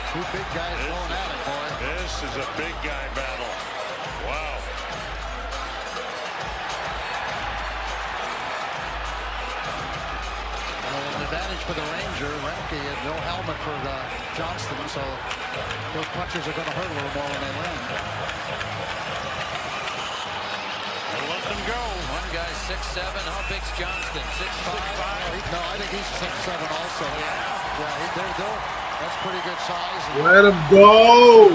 Two big guys going at it, boy. This is a big guy battle. Wow. Well, an advantage for the Ranger. Remke had no helmet for Johnston, so those punches are going to hurt a little more when they land. They'll let them go. One guy's 6'7". How big's Johnston? 6'5"? No, I think he's 6'7" also. Yeah, that's pretty good size. Let him go.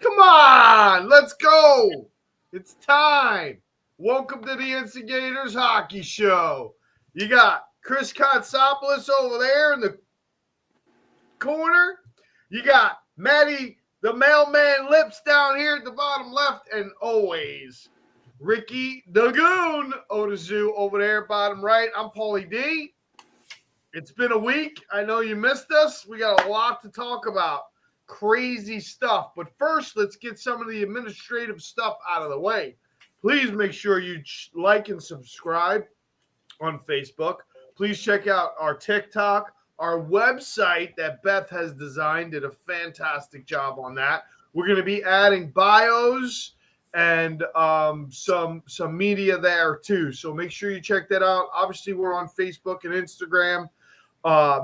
Come on, let's go. It's time. Welcome to the Instigators Hockey Show. You got Chris Kotsopoulos over there in the corner. You got Maddie, the mailman Lips down here at the bottom left. And always Ricky the Goon Otizu over there bottom right. I'm Paulie D. It's been a week. I know you missed us. We got a lot to talk about. Crazy stuff. But first, let's get some of the administrative stuff out of the way. Please make sure you like and subscribe on Facebook. Please check out our TikTok, our website that Beth has designed. Did a fantastic job on that. We're going to be adding bios and some media there too. So make sure you check that out. Obviously, we're on Facebook and Instagram.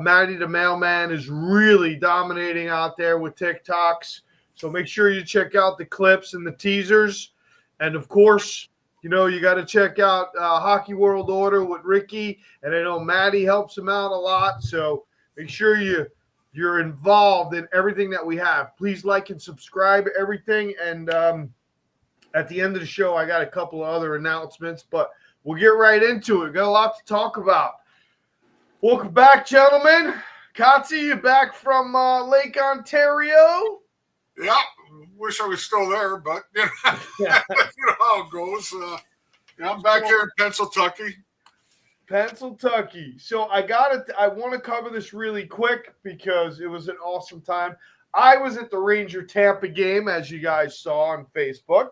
Maddie the Mailman is really dominating out there with TikToks. So make sure you check out the clips and the teasers. And, of course, you know, you got to check out Hockey World Order with Ricky. And I know Maddie helps him out a lot. So make sure you're involved in everything that we have. Please like and subscribe everything. And at the end of the show, I got a couple of other announcements. But we'll get right into it. Got a lot to talk about. Welcome back, gentlemen. Kotze, you back from Lake Ontario? Yeah, wish I was still there, but you know, you know how it goes. Yeah, I'm back here in Pennsylvania. So I want to cover this really quick because it was an awesome time. I was at the Ranger Tampa game, as you guys saw on Facebook.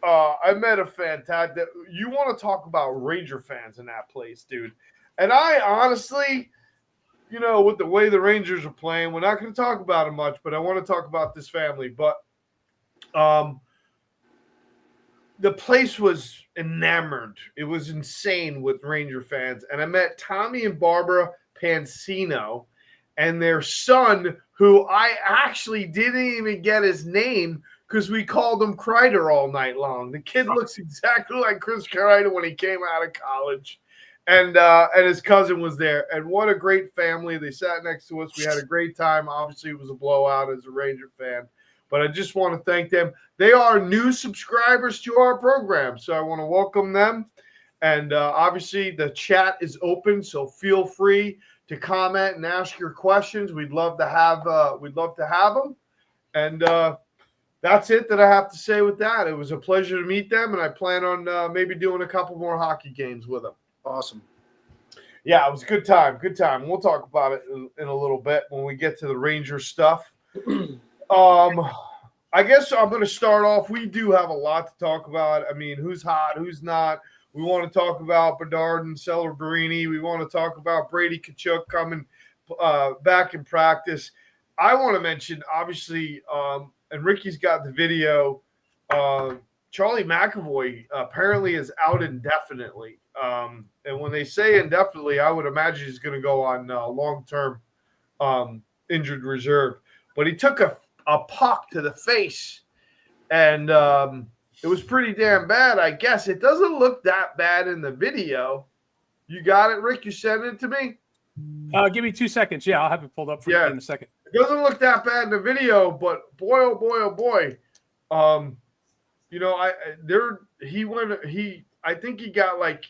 I met a fantastic. You want to talk about Ranger fans in that place, dude? And I honestly, you know, with the way the Rangers are playing, we're not going to talk about it much, but I want to talk about this family. But the place was enamored. It was insane with Ranger fans. And I met Tommy and Barbara Pansino and their son, who I actually didn't even get his name because we called him Kreider all night long. The kid looks exactly like Chris Kreider when he came out of college. And his cousin was there. And what a great family. They sat next to us. We had a great time. Obviously, it was a blowout as a Ranger fan. But I just want to thank them. They are new subscribers to our program. So I want to welcome them. And obviously, the chat is open. So feel free to comment and ask your questions. We'd love to have them. And that's it that I have to say with that. It was a pleasure to meet them. And I plan on maybe doing a couple more hockey games with them. Awesome. Yeah, it was a good time. Good time. We'll talk about it in a little bit when we get to the Ranger stuff. I guess I'm going to start off. We do have a lot to talk about. I mean, who's hot, who's not. We want to talk about Bedard and Celebrini. We want to talk about Brady Tkachuk coming back in practice. I want to mention, obviously, and Ricky's got the video, Charlie McAvoy apparently is out indefinitely. And when they say indefinitely, I would imagine he's going to go on long-term injured reserve. But he took a puck to the face, and it was pretty damn bad, I guess. It doesn't look that bad in the video. You got it, Rick? You sent it to me? Give me 2 seconds. Yeah, I'll have it pulled up for you in a second. It doesn't look that bad in the video, but boy, oh boy, oh boy. You know, I think he got like,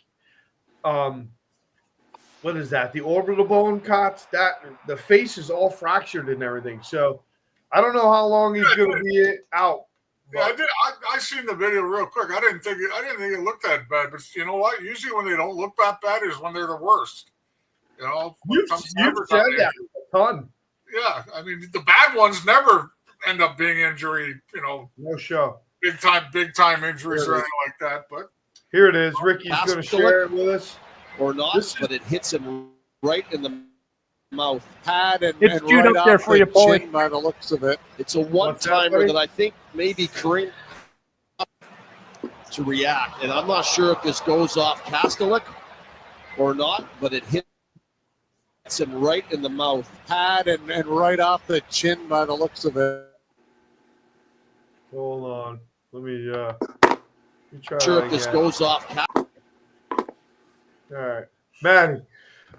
what is that? The orbital bone cuts. That the face is all fractured and everything. So I don't know how long he's going to be out. Yeah, I did. I seen the video real quick. I didn't think it looked that bad. But you know what? Usually when they don't look that bad is when they're the worst. You know, you've said that a ton. Yeah, I mean the bad ones never end up being injury. You know, no show. Big time injuries or anything like that. But here it is. Ricky's going to share it with us. Or not, but it hits him right in the mouth pad and It's queued right up there off for the you, Paulie. chin by the looks of it. It's a What's that, one-timer buddy? that I think maybe Kareem to react, and I'm not sure if this goes off Kastelik or not, but it hits him right in the mouth pad and right off the chin by the looks of it. Hold on. Let me try Sure that if this again. goes off. All right, Manny.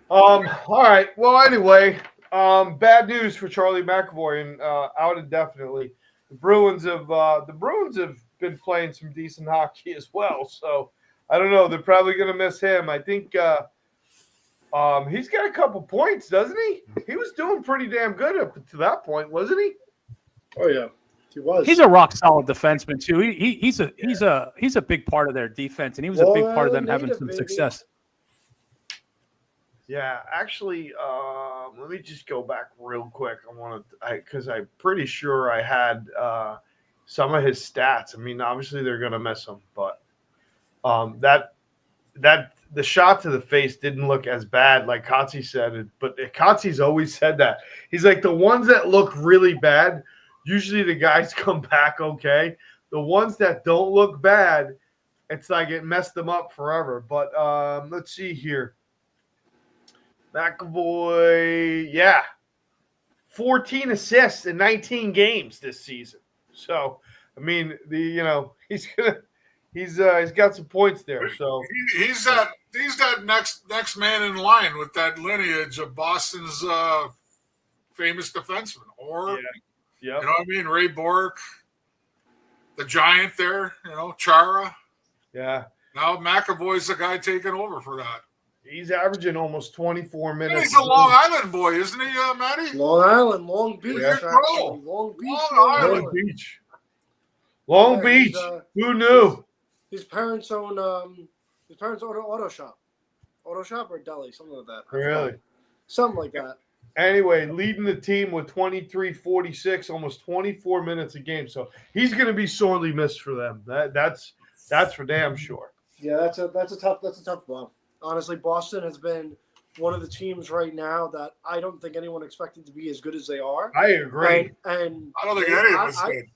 All right. Well, anyway, bad news for Charlie McAvoy and out indefinitely. The Bruins have been playing some decent hockey as well. So I don't know. They're probably going to miss him. I think he's got a couple points, doesn't he? He was doing pretty damn good up to that point, wasn't he? Oh yeah, he was. He's a rock solid defenseman too. He's a big part of their defense, and he was a big part of them having some success. Yeah, actually, let me just go back real quick. Because I'm pretty sure I had some of his stats. I mean, obviously they're gonna miss him, but that the shot to the face didn't look as bad, like Kotze said. But Kotze's always said that. He's like, the ones that look really bad, usually the guys come back okay. The ones that don't look bad, it's like it messed them up forever. But let's see here. McAvoy, 14 assists in 19 games this season. So, I mean, he's got some points there. So he's that next man in line with that lineage of Boston's famous defenseman, or you know what I mean, Ray Bourque, the giant there, Chara. Yeah. Now McAvoy's the guy taking over for that. He's averaging almost 24 minutes. He's a Long Island boy, isn't he, Matty? Long Island, Long Beach. Yeah. Actually. Long Beach. Long Beach. Long Beach. Who knew? His parents own auto shop or deli, something like that. Really? Something like that. Anyway, leading the team with 23-46, almost 24 minutes a game. So he's going to be sorely missed for them. That's for damn sure. Yeah, that's a tough blow. Honestly, Boston has been one of the teams right now that I don't think anyone expected to be as good as they are. I agree. And I don't think any of us did.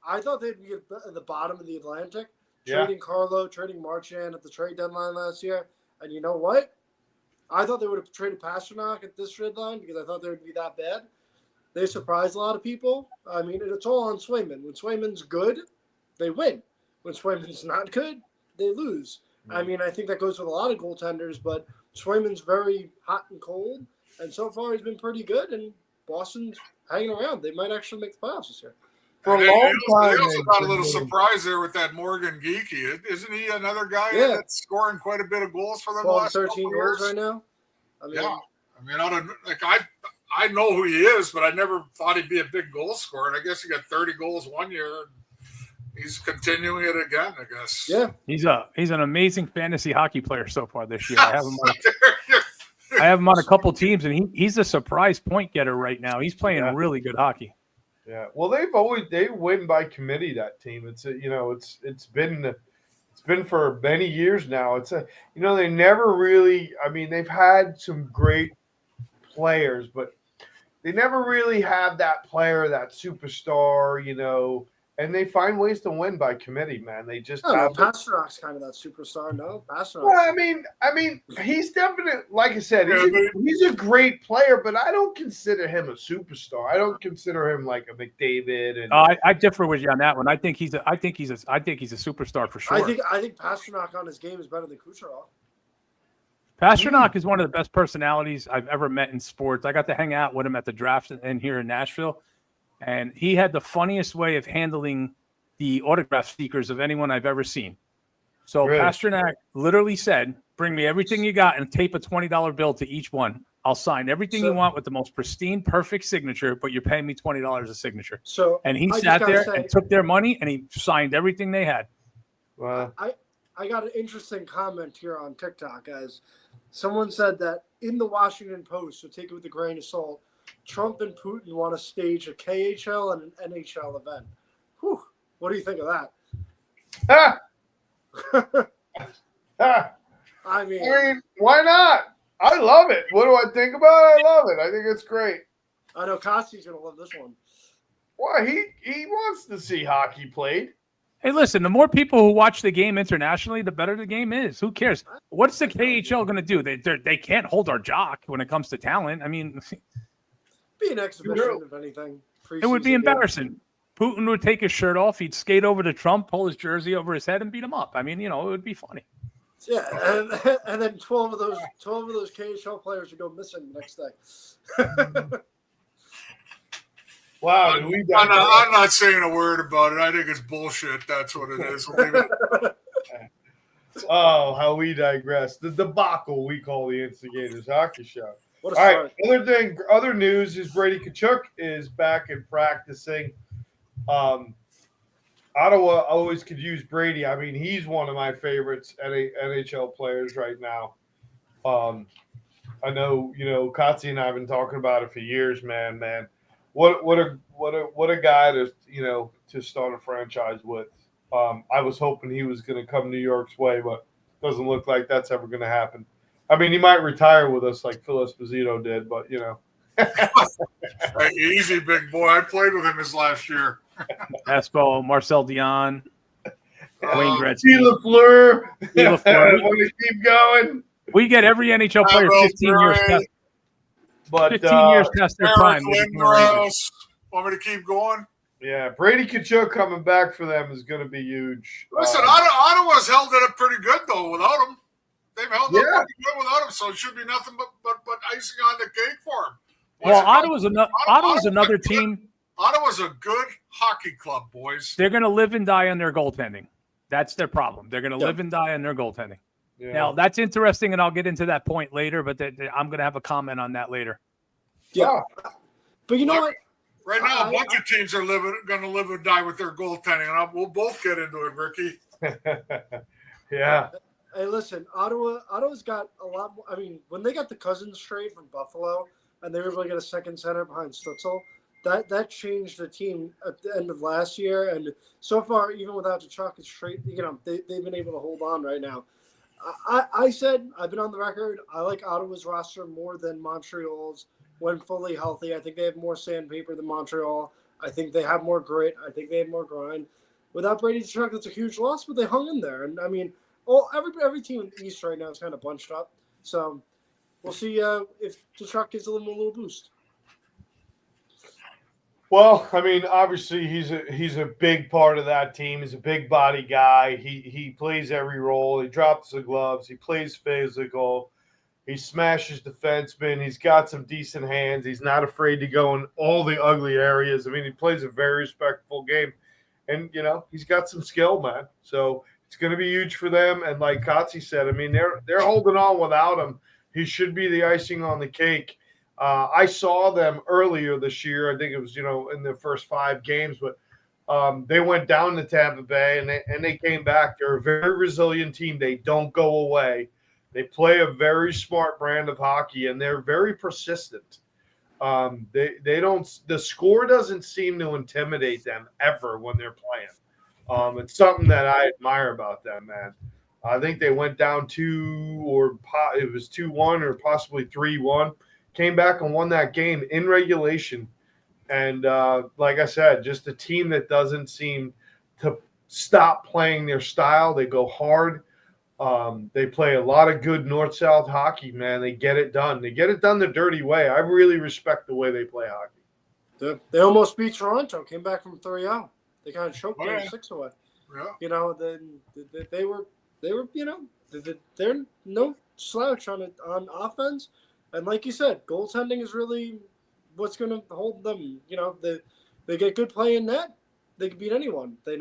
I thought they'd be at the bottom of the Atlantic, Yeah. trading Carlo, trading Marchand at the trade deadline last year. And you know what? I thought they would have traded Pasternak at this deadline because I thought they would be that bad. They surprised a lot of people. I mean, it's all on Swayman. When Swayman's good, they win. When Swayman's not good, they lose. I mean, I think that goes with a lot of goaltenders, but Swayman's very hot and cold, and so far he's been pretty good, and Boston's hanging around. They might actually make the playoffs this year. For a They long time. also got a little surprise there with that Morgan Geekie. Isn't he another guy that's scoring quite a bit of goals for them 12, last 13 couple goals years? right now. I mean, I know who he is, but I never thought he'd be a big goal scorer. And I guess he got 30 goals one year. And he's continuing it again, I guess. Yeah. He's an amazing fantasy hockey player so far this year. I have him on a couple teams, and he's a surprise point getter right now. He's playing really good hockey. Yeah. Well, they win by committee, that team. It's been for many years now. They never really, I mean, they've had some great players, but they never really have that player, that superstar, and they find ways to win by committee, man. They just Pasternak's kind of that superstar, no? Pasternak. Well, I mean, he's definitely, like I said, he's a great player, but I don't consider him a superstar. I don't consider him like a McDavid. And I differ with you on that one. I think he's a superstar for sure. I think Pasternak on his game is better than Kucherov. Pasternak is one of the best personalities I've ever met in sports. I got to hang out with him at the draft here in Nashville. And he had the funniest way of handling the autograph seekers of anyone I've ever seen. So really? Pasternak literally said, bring me everything you got and tape a $20 bill to each one. I'll sign everything you want with the most pristine, perfect signature, but you're paying me $20 a signature. And he sat there and took their money and he signed everything they had. Wow. I got an interesting comment here on TikTok as someone said that in the Washington Post, so take it with a grain of salt, Trump and Putin want to stage a KHL and an NHL event. Whew. What do you think of that? I mean, why not? I love it. What do I think about it? I love it. I think it's great. I know Koski's going to love this one. Why? He wants to see hockey played. Hey, listen, the more people who watch the game internationally, the better the game is. Who cares? What's the KHL going to do? They can't hold our jock when it comes to talent. I mean, Be an exhibition, if anything. it would be embarrassing. Putin would take his shirt off. He'd skate over to Trump, pull his jersey over his head, and beat him up. I mean, it would be funny. Yeah, and then 12 of those KHL players would go missing the next day. Wow, I'm not saying a word about it. I think it's bullshit. That's what it is. Oh, how we digress. The debacle we call the Instigators Hockey Show. What a All start. right, other news is Brady Tkachuk is back and practicing. Ottawa always could use Brady. I mean, he's one of my favorites NHL players right now. I know, Kotze and I have been talking about it for years, man. What a guy to start a franchise with. I was hoping he was going to come New York's way, but doesn't look like that's ever going to happen. I mean, he might retire with us like Phil Esposito did, but Hey, easy, big boy. I played with him his last year. Espo, Marcel Dion, Wayne Gretzky, Lafleur. Lafleur. Want to keep going? We get every NHL player 15 years past. But 15 years past their prime. Want me to keep going? Yeah, Brady Tkachuk coming back for them is going to be huge. Listen, Ottawa's held it up pretty good though without him. They've held up pretty good without him, so it should be nothing but icing on the cake for him. Well, Ottawa's another team. Ottawa's a good hockey club, boys. They're going to live and die on their goaltending. That's their problem. They're going to live and die on their goaltending. Yeah. Now, that's interesting, and I'll get into that point later, but I'm going to have a comment on that later. Yeah. But you know what? Right now, a bunch of teams are going to live and die with their goaltending, and we'll both get into it, Ricky. Yeah. Hey, listen, Ottawa's got a lot more. I mean, when they got the Cousins trade from Buffalo and they were able to get a second center behind Stutzel, that changed the team at the end of last year. And so far, even without the Tkachuk trade, they've been able to hold on right now. I said, I've been on the record, I like Ottawa's roster more than Montreal's when fully healthy. I think they have more sandpaper than Montreal. I think they have more grit. I think they have more grind. Without Brady Tkachuk, that's a huge loss, but they hung in there. And, I mean, every team in the East right now is kind of bunched up. So we'll see if Tkachuk gets a little boost. Well, I mean, obviously he's a big part of that team. He's a big body guy. He plays every role. He drops the gloves. He plays physical. He smashes defensemen. He's got some decent hands. He's not afraid to go in all the ugly areas. I mean, he plays a very respectful game. And, he's got some skill, man. So it's going to be huge for them. And like Kotze said, I mean, they're holding on without him. He should be the icing on the cake. I saw them earlier this year. I think it was, in the first 5 games, but they went down to Tampa Bay and they came back. They're a very resilient team. They don't go away. They play a very smart brand of hockey, and they're very persistent. They don't. The score doesn't seem to intimidate them ever when they're playing. It's something that I admire about them, man. I think they went down 2 or it was 2-1 or possibly 3-1. Came back and won that game in regulation. And like I said, just a team that doesn't seem to stop playing their style. They go hard. They play a lot of good north-south hockey, man. They get it done. They get it done the dirty way. I really respect the way they play hockey. They almost beat Toronto. Came back from 3-0. They kind of choked their 6 away. Yeah. They were. They're no slouch on offense. And like you said, goaltending is really what's going to hold them. They get good play in net. They can beat anyone. They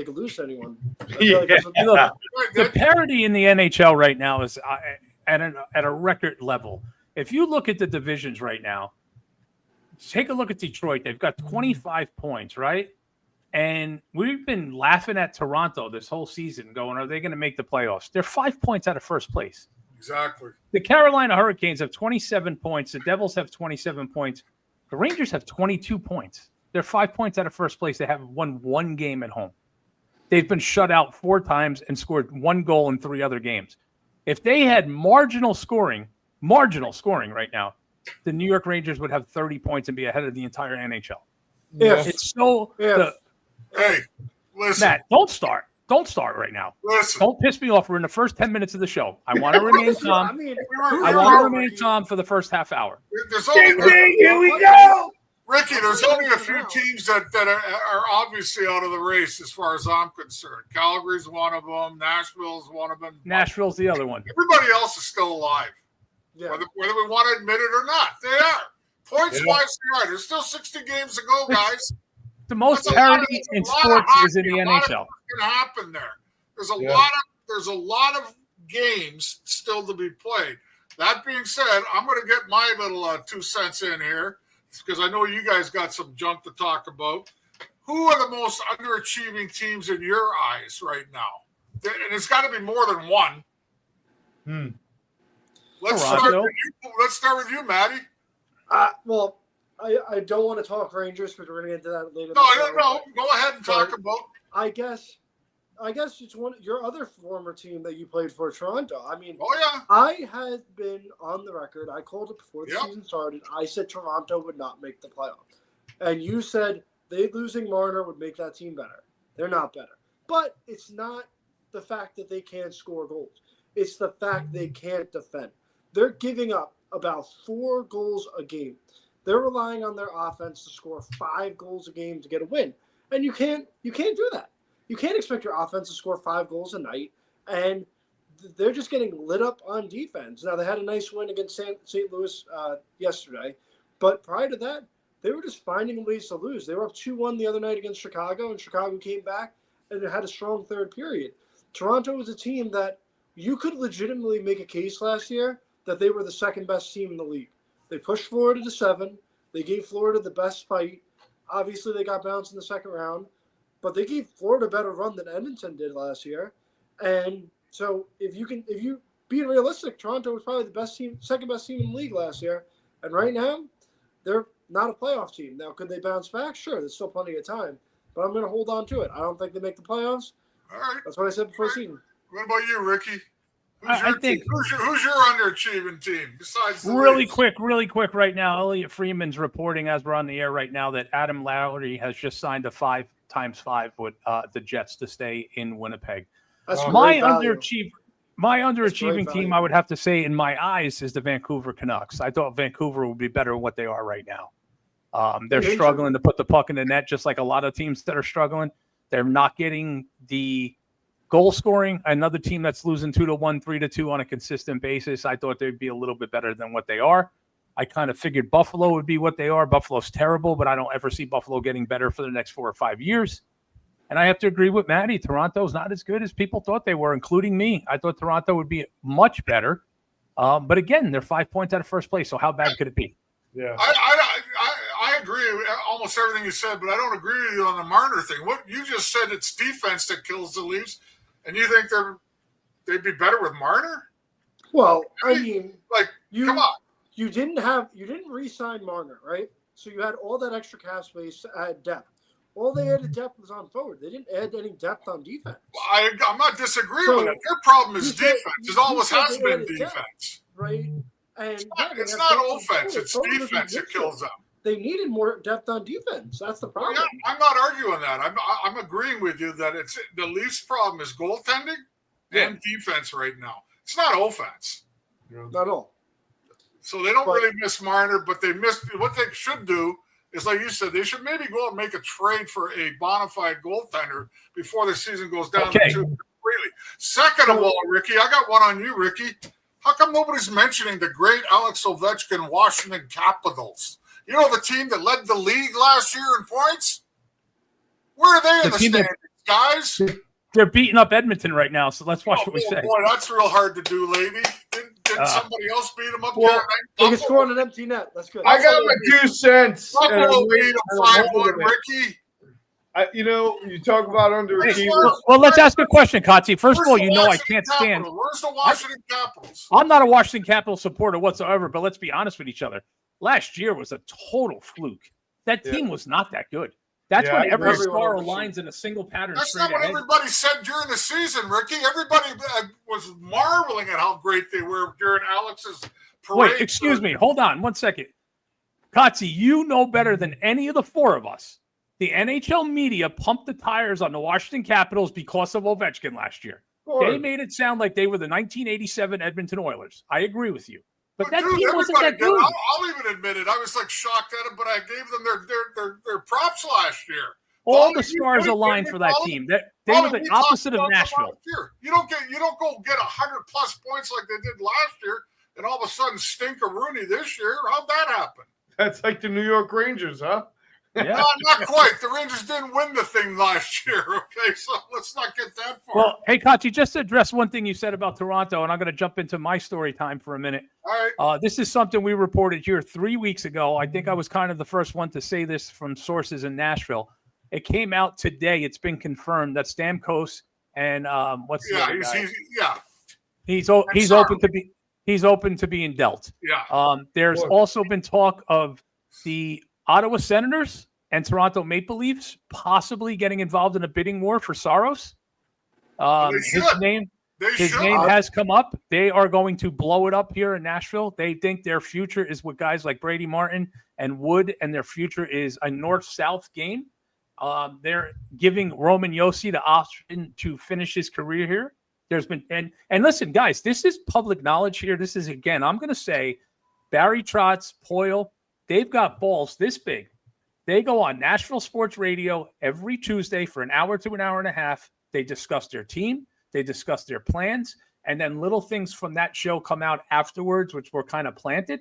could lose to anyone. The parity in the NHL right now is at a record level. If you look at the divisions right now, take a look at Detroit. They've got 25 points, right? And we've been laughing at Toronto this whole season going, are they going to make the playoffs? They're 5 points out of first place. Exactly. The Carolina Hurricanes have 27 points. The Devils have 27 points. The Rangers have 22 points. They're 5 points out of first place. They haven't won 1 game at home. They've been shut out 4 times and scored 1 goal in 3 other games. If they had marginal scoring, marginal scoring right now, the New York Rangers would have 30 points and be ahead of the entire NHL. If It's so Hey, listen. Matt, don't start. Don't start right now. Listen. Don't piss me off. We're in the first 10 minutes of the show. I want to remain calm. I mean, I want to remain calm for the first half hour. There's only, Here we go. Ricky, there's only a few teams that are obviously out of the race as far as I'm concerned. Calgary's one of them. Nashville's one of them. Nashville's the other one. Everybody else is still alive, yeah. whether we want to admit it or not. They are. Points-wise, they are. There's still 60 games to go, guys. The most parity in sports is in the NHL. Going to happen there. There's a lot of games still to be played. That being said, I'm going to get my little 2 cents in here because I know you guys got some junk to talk about. Who are the most underachieving teams in your eyes right now? And it's got to be more than one. Let's start with you, Matty. Well, I don't want to talk Rangers because we're going to get into that later. No. Go ahead and talk about. I guess it's your other former team that you played for, Toronto. I mean, I had been on the record. I called it before the season started. I said Toronto would not make the playoffs, and you said they losing Marner would make that team better. They're not better, but it's not the fact that they can't score goals. It's the fact they can't defend. They're giving up about 4 goals a game. They're relying on their offense to score 5 goals a game to get a win, and you can't do that. You can't expect your offense to score 5 goals a night, and they're just getting lit up on defense. Now, they had a nice win against St. Louis yesterday, but prior to that, they were just finding ways to lose. They were up 2-1 the other night against Chicago, and Chicago came back and had a strong third period. Toronto was a team that you could legitimately make a case last year that they were the second-best team in the league. They pushed Florida to 7. They gave Florida the best fight. Obviously, they got bounced in the second round. But they gave Florida a better run than Edmonton did last year. And so if you being realistic, Toronto was probably the best team, second best team in the league last year. And right now, they're not a playoff team. Now, could they bounce back? Sure, there's still plenty of time. But I'm going to hold on to it. I don't think they make the playoffs. All right. That's what I said before season. What about you, Ricky? Who's your underachieving team besides the really quick right now? Elliot Freeman's reporting as we're on the air right now that Adam Lowry has just signed a 5x5 with the Jets to stay in Winnipeg. That's my underachieving team, I would have to say, in my eyes, is the Vancouver Canucks. I thought Vancouver would be better than what they are right now. They're struggling to put the puck in the net, just like a lot of teams that are struggling. They're not getting the goal scoring. Another team that's losing 2-1, 3-2 on a consistent basis. I thought they'd be a little bit better than what they are. I kind of figured Buffalo would be what they are. Buffalo's terrible, but I don't ever see Buffalo getting better for the next 4 or 5 years. And I have to agree with Matty. Toronto's not as good as people thought they were, including me. I thought Toronto would be much better. But again, they're 5 points out of first place. So how bad could it be? Yeah, I agree with almost everything you said, but I don't agree with you on the Marner thing. What you just said, it's defense that kills the Leafs, and you think they'd be better with Marner? Well, I mean, come on. You didn't re-sign Marner, right? So you had all that extra cap space to add depth. All they added depth was on forward. They didn't add any depth on defense. I'm not disagreeing with it. Their problem is defense. It always has been defense. Depth, right? And it's not offense. It's defense that kills them. They needed more depth on defense. That's the problem. Well, yeah, I'm not arguing that. I'm agreeing with you that it's the Leafs' problem is goaltending and defense right now. It's not offense. Not at all. So they don't really miss Marner, but they missed what they should do is, like you said, they should maybe go and make a trade for a bona fide goaltender before the season goes down to 2 completely. Second of all, Ricky, I got one on you, Ricky. How come nobody's mentioning the great Alex Ovechkin Washington Capitals? You know, the team that led the league last year in points? Where are they in the standings, guys? They're beating up Edmonton right now, so let's watch what we say. Boy, that's real hard to do, lady. Didn't somebody else beat them up? Well, they can score on an empty net. That's good. I got my 2 cents. Buffalo beat them 5-1, Ricky. You talk about underachievers. Well, let's ask a question, Kotze. First of all, I can't stand. Where's the Washington Capitals? I'm not a Washington Capitals supporter whatsoever, but let's be honest with each other. Last year was a total fluke. That team was not that good. That's when every star aligns in a single pattern. That's not what everybody said during the season, Ricky. Everybody was marveling at how great they were during Alex's parade. Wait, excuse me. Hold on 1 second. Kotze, you know better than any of the four of us. The NHL media pumped the tires on the Washington Capitals because of Ovechkin last year. They made it sound like they were the 1987 Edmonton Oilers. I agree with you. But that team wasn't that good. I'll even admit it. I was like shocked at it, but I gave them their props last year. All the stars aligned for that team. They were the opposite of Nashville. You don't go get 100+ points like they did last year, and all of a sudden stink a Rooney this year. How'd that happen? That's like the New York Rangers, huh? Yeah. Not quite. The Rangers didn't win the thing last year, okay? So let's not get that far. Well, hey, Kotze, just to address one thing you said about Toronto, and I'm going to jump into my story time for a minute. All right. This is something we reported here 3 weeks ago. I think I was kind of the first one to say this from sources in Nashville. It came out today. It's been confirmed that Stamkos and he's open to being dealt. Yeah. There's also been talk of the Ottawa Senators and Toronto Maple Leafs possibly getting involved in a bidding war for Saros. His name has come up. They are going to blow it up here in Nashville. They think their future is with guys like Brady Martin and Wood, and their future is a north-south game. They're giving Roman Josi the option to finish his career here. There's been and listen, guys, this is public knowledge here. This is, again, I'm going to say Barry Trotz, Poyle, they've got balls this big. They go on Nashville Sports Radio every Tuesday for an hour to an hour and a half. They discuss their team. They discuss their plans. And then little things from that show come out afterwards, which were kind of planted.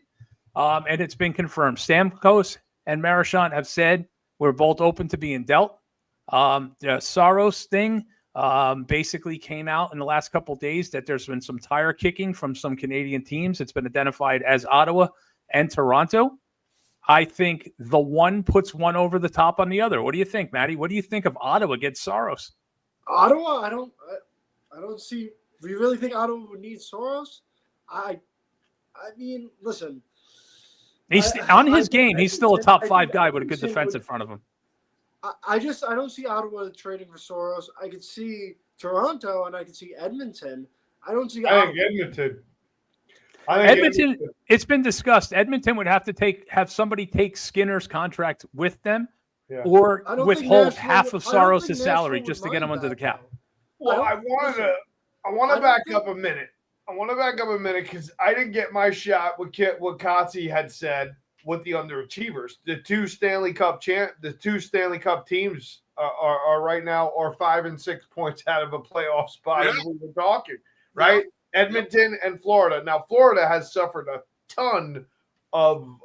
And it's been confirmed. Stamkos and Marchand have said we're both open to being dealt. The Saros thing basically came out in the last couple of days that there's been some tire kicking from some Canadian teams. It's been identified as Ottawa and Toronto. I think the one puts one over the top on the other. What do you think, Maddie? What do you think of Ottawa against Saros? Ottawa, I don't see. Do you really think Ottawa would need Saros? I mean, listen. He's still a top five guy with a good defense in front of him. I don't see Ottawa trading for Saros. I could see Toronto and I could see Edmonton. I don't see. I think Edmonton. Edmonton, it's been discussed. Edmonton would have to have somebody take Skinner's contract with them, or withhold half of Saros' salary just to get him under the cap. Well, I want to back up a minute. I want to back up a minute because I didn't get my shot with what Kotze had said with the underachievers. The two Stanley Cup teams are right now are 5 and 6 points out of a playoff spot as we were talking, right? Yeah. Edmonton and Florida. Now, Florida has suffered a ton of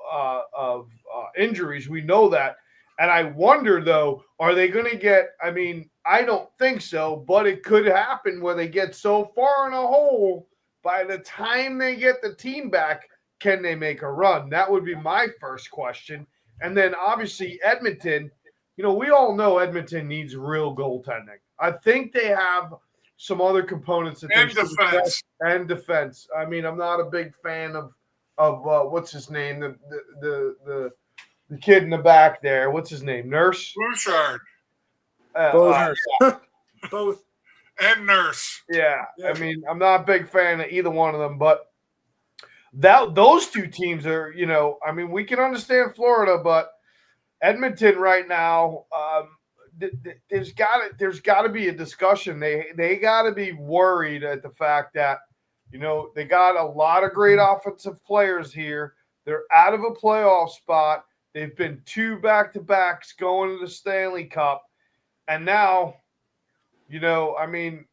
injuries. We know that. And I wonder, though, are they going to get – I mean, I don't think so, but it could happen where they get so far in a hole, by the time they get the team back, can they make a run? That would be my first question. And then, obviously, Edmonton, we all know Edmonton needs real goaltending. I think they have – some other components that defense. I mean, I'm not a big fan of what's his name, the kid in the back there. What's his name? Nurse. Bouchard. Both. And Nurse. Yeah. I mean, I'm not a big fan of either one of them, but those two teams are, I mean, we can understand Florida, but Edmonton right now. There's got to be a discussion. They got to be worried at the fact that they got a lot of great offensive players here. They're out of a playoff spot. They've been 2 back-to-backs going to the Stanley Cup, and now, I mean,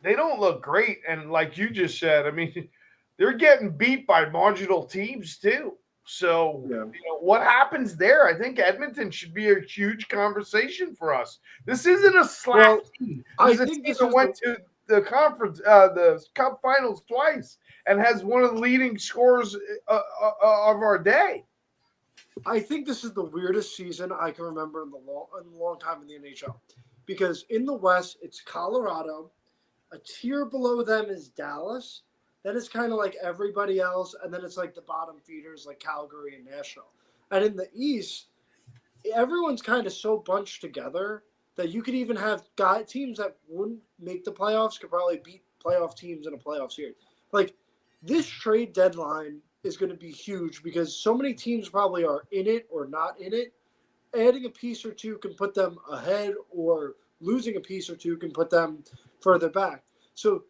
they don't look great. And like you just said, I mean, they're getting beat by marginal teams too. So, what happens there? I think Edmonton should be a huge conversation for us. This isn't a slack team. I think this went to the conference, the Cup Finals twice, and has one of the leading scorers of our day. I think this is the weirdest season I can remember in a long time in the NHL, because in the West it's Colorado, a tier below them is Dallas. Then it's kind of like everybody else, and then it's like the bottom feeders like Calgary and Nashville. And in the East, everyone's kind of so bunched together that you could even have teams that wouldn't make the playoffs could probably beat playoff teams in a playoff series. Like, this trade deadline is going to be huge because so many teams probably are in it or not in it. Adding a piece or two can put them ahead, or losing a piece or two can put them further back. So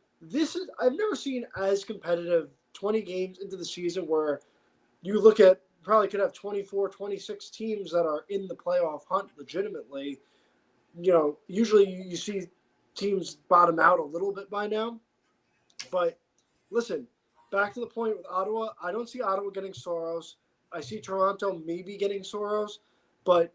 I've never seen as competitive 20 games into the season where you look at probably could have 24, 26 teams that are in the playoff hunt legitimately. Usually you see teams bottom out a little bit by now. But listen, back to the point with Ottawa, I don't see Ottawa getting Soros. I see Toronto maybe getting Soros, but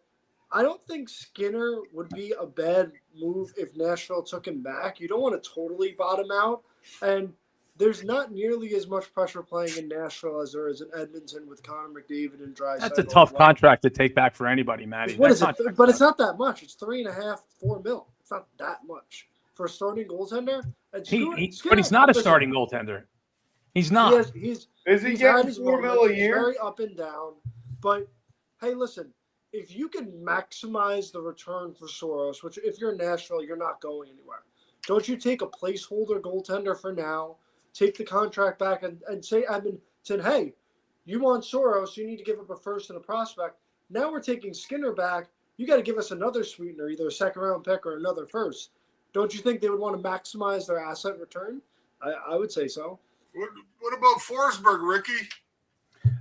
I don't think Skinner would be a bad move if Nashville took him back. You don't want to totally bottom out. And there's not nearly as much pressure playing in Nashville as there is in Edmonton with Connor McDavid and Draisaitl. That's a tough contract to take back for anybody, Matty. What is it? But it's not that much. It's $3.5, $4 million. It's not that much for a starting goaltender. But he's not a starting goaltender. He's not. Is he getting $4 million a year? Very up and down. But hey, listen. If you can maximize the return for Soros, which if you're in Nashville, you're not going anywhere. Don't you take a placeholder goaltender for now, take the contract back and say, said, hey, you want Soros, you need to give up a first and a prospect. Now we're taking Skinner back. You got to give us another sweetener, either a second-round pick or another first. Don't you think they would want to maximize their asset return? I would say so. What about Forsberg, Ricky?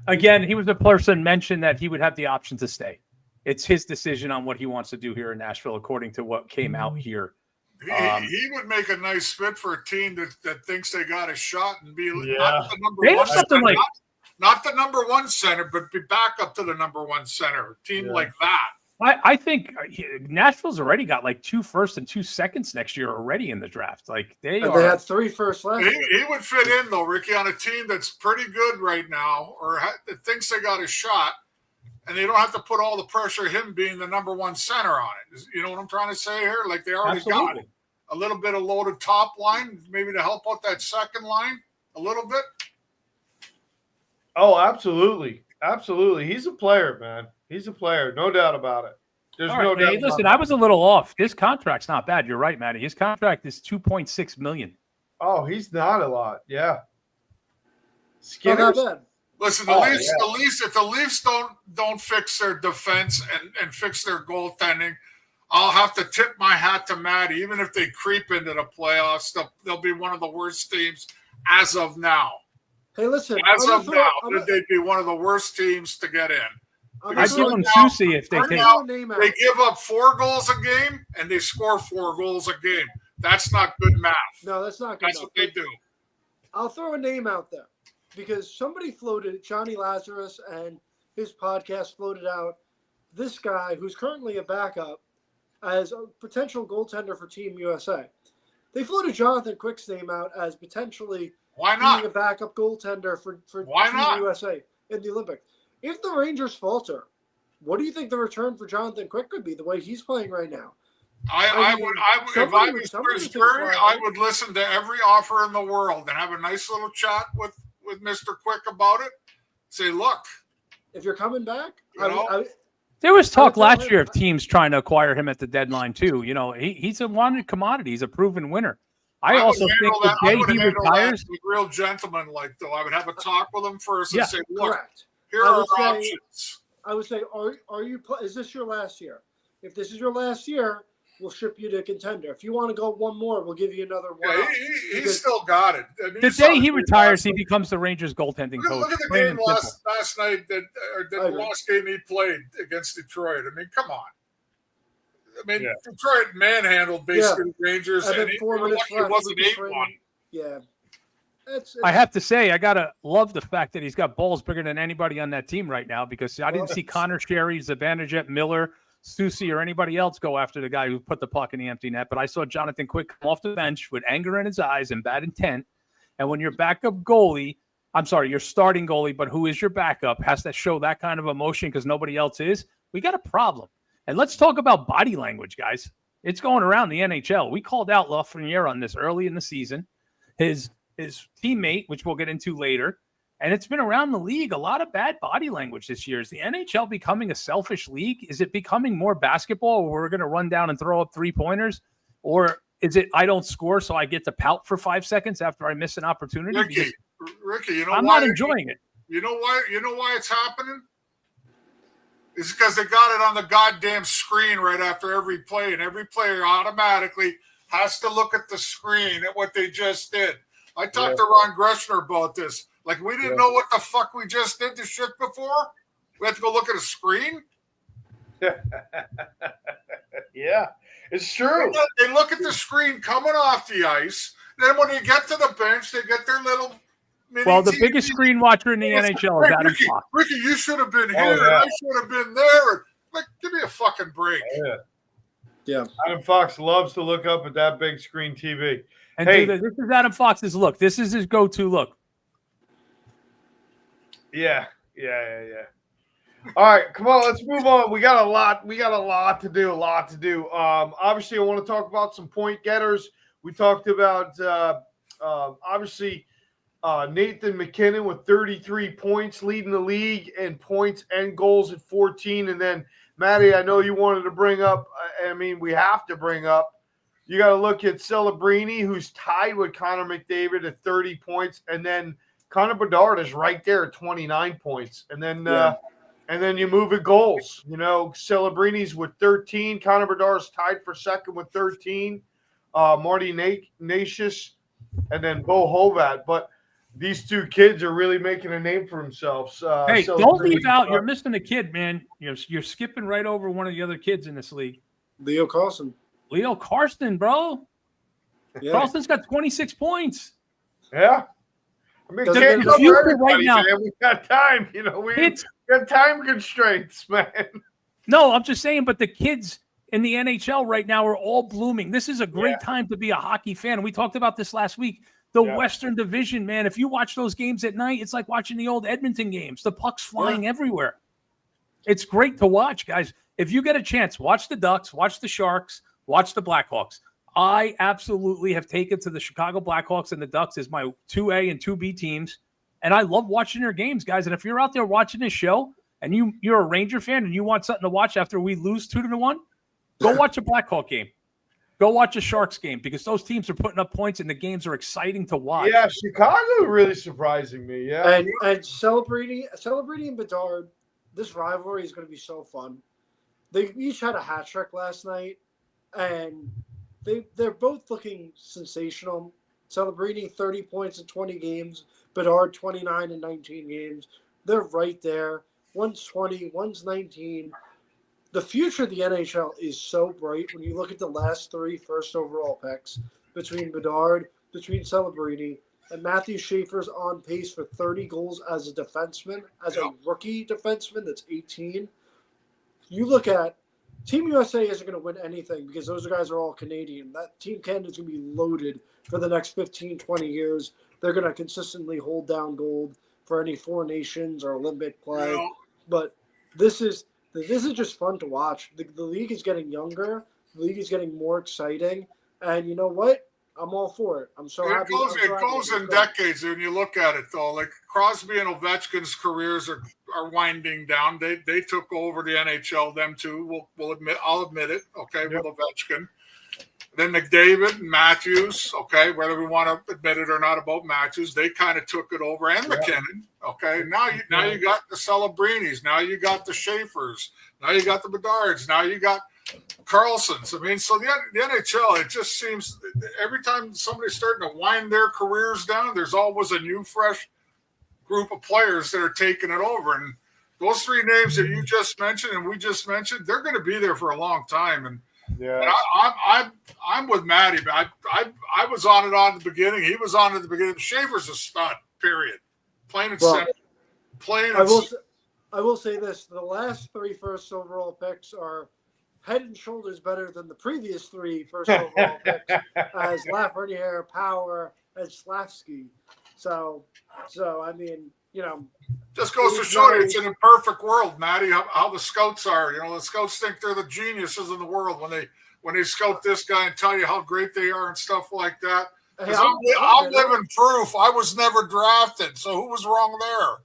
Again, he was the person mentioned that he would have the option to stay. It's his decision on what he wants to do here in Nashville, according to what came out here. He would make a nice fit for a team that thinks they got a shot and be not the number one center, not the number one center, but be back up to the number one center. A team like that. I think Nashville's already got like 2 firsts and 2 seconds next year already in the draft. Like they had 3 firsts last year. He would fit in though, Ricky, on a team that's pretty good right now, or that thinks they got a shot. And they don't have to put all the pressure of him being the number one center on it. You know what I'm trying to say here? Like they already got a little bit of loaded top line, maybe to help out that second line a little bit. Oh, absolutely. Absolutely. He's a player, man. He's a player. No doubt about it. There's no doubt. Hey, listen, I was a little off. This contract's not bad. You're right, Matty. His contract is $2.6 million. Oh, he's not a lot. Yeah. Skinner's not bad. Listen, the Leafs, if the Leafs don't fix their defense and fix their goaltending, I'll have to tip my hat to Matty. Even if they creep into the playoffs, they'll be one of the worst teams as of now. Hey, listen. They'd be one of the worst teams to get in. I'd give them Susie if they take. They give up 4 goals a game and they score 4 goals a game. That's not good math. No, that's not good. That's what they do. I'll throw a name out there. Because somebody floated, Johnny Lazarus and his podcast floated out this guy who's currently a backup as a potential goaltender for Team USA. They floated Jonathan Quick's name out as potentially being a backup goaltender for Team USA in the Olympics. If the Rangers falter, what do you think the return for Jonathan Quick could be the way he's playing right now? I would if I was Chris Berry, I would listen to every offer in the world and have a nice little chat with Mr. Quick about it. Say, look, if you're coming back, there was talk last year of teams trying to acquire him at the deadline too. He's a wanted commodity. He's a proven winner. I also think the day he retires, a real gentleman though. I would have a talk with him first and say, look, correct. Here are our options. I would say, are you? Is this your last year? If this is your last year, we'll ship you to contender. If you want to go one more, we'll give you another one. Yeah, he's still got it. I mean, the day he retires, he becomes the Rangers goaltending coach. Look at the game last night, the last game he played against Detroit. I mean, come on. I mean, Detroit manhandled basically the Rangers, and 4 minutes left. It wasn't 8-1. Yeah. I have to say, I gotta love the fact that he's got balls bigger than anybody on that team right now, because I didn't see Connor Sherry, Zibanejad, Miller, Susie, or anybody else go after the guy who put the puck in the empty net. But I saw Jonathan Quick come off the bench with anger in his eyes and bad intent. And when your backup goalie, your starting goalie, but who is your backup, has to show that kind of emotion because nobody else is, we got a problem. And let's talk about body language, guys. It's going around the NHL. We called out Lafreniere on this early in the season. His teammate, which we'll get into later, and it's been around the league, a lot of bad body language this year. Is the NHL becoming a selfish league? Is it becoming more basketball where we're going to run down and throw up 3-pointers? Or Is it I don't score, so I get to pout for 5 seconds after I miss an opportunity? Ricky, you know I'm why? not enjoying it. You know why? You know why it's happening? It's because they got it on the goddamn screen right after every play, and every player automatically has to look at the screen at what they just did. I talked to Ron Greshner about this. Like, we didn't know what the fuck we just did this shit before. We had to go look at a screen. Yeah, it's true. They look at the screen coming off the ice. Then when they get to the bench, they get their little mini Well, the TV. biggest screen watcher in the NHL is Adam Fox. Ricky, you should have been here. Oh, yeah. I should have been there. Like, give me a fucking break. Yeah. Adam Fox loves to look up at that big screen TV. And Hey. this is Adam Fox's look. This is his go-to look. Yeah. All right, come on, let's move on. We got a lot to do. Obviously, I want to talk about some point getters. We talked about obviously Nathan McKinnon with 33 points, leading the league in points and goals at 14. And then Matty, I know you wanted to bring up. We have to bring up. You got to look at Celebrini, who's tied with Connor McDavid at 30 points, and then Connor Bedard is right there at 29 points. And then you move at goals. You know, Celebrini's with 13. Connor Bedard's tied for second with 13. Marty Nashis, and then Bo Hovat. But these two kids are really making a name for themselves. Hey, don't leave out. You're missing a kid, man. You're skipping right over one of the other kids in this league. Leo Carlson. Leo Karsten, bro. Yeah. Carlson's got 26 points. Yeah. I mean, Doesn't can't it- cover if you could everybody, right now- man. We got time. You know, we Kids, got time constraints, man. no, I'm just saying, but the kids in the NHL right now are all blooming. This is a great time to be a hockey fan. We talked about this last week. The Western Division, man, if you watch those games at night, it's like watching the old Edmonton games. The puck's flying everywhere. It's great to watch, guys. If you get a chance, watch the Ducks, watch the Sharks, watch the Blackhawks. I absolutely have taken to the Chicago Blackhawks and the Ducks as my 2A and 2B teams, and I love watching their games, guys. And if you're out there watching this show and you're a Ranger fan and you want something to watch after we lose 2-1, go watch a Blackhawk game. Go watch a Sharks game because those teams are putting up points and the games are exciting to watch. Yeah, Chicago really surprising me. Yeah, And celebrating Bedard, this rivalry is going to be so fun. They each had a hat trick last night, and they're both looking sensational. Celebrini 30 points in 20 games, Bedard 29 in 19 games. They're right there. One's 20, one's 19. The future of the NHL is so bright when you look at the last 3 first overall picks between Bedard, between Celebrini, and Matthew Schaefer's on pace for 30 goals as a defenseman, as a rookie defenseman that's 18. You look at Team USA isn't going to win anything because those guys are all Canadian. That Team Canada is going to be loaded for the next 15, 20 years. They're going to consistently hold down gold for any Four Nations or Olympic play. Yeah. But this is just fun to watch. The league is getting younger. The league is getting more exciting. And you know what? I'm all for it. I'm so happy. It goes in decades when you look at it, though. Like Crosby and Ovechkin's careers are winding down. They took over the NHL, them too. I'll admit it, okay, with Ovechkin. Then McDavid and Matthews, okay, whether we want to admit it or not about Matthews, they kind of took it over, and McKinnon, okay. Now you got the Celebrinis, now you got the Schaefers, now you got the Bedards, now you got Carlsons. I mean, so the NHL, it just seems every time somebody's starting to wind their careers down, there's always a new, fresh group of players that are taking it over. And those 3 names that you just mentioned and we just mentioned, they're going to be there for a long time. And I'm with Matty. I was on it at the beginning. He was on it at the beginning. Schaefer's a stud, period. Plain and simple. I will say this. The last 3 first overall picks are head and shoulders better than the previous 3 first overall picks as Lafreniere, Power, and Slavsky. So I mean, you know. Just goes to show you it's an imperfect world, Matty, how the scouts are. You know, the scouts think they're the geniuses in the world when they scout this guy and tell you how great they are and stuff like that. Hey, I'm living proof. I was never drafted, so who was wrong there?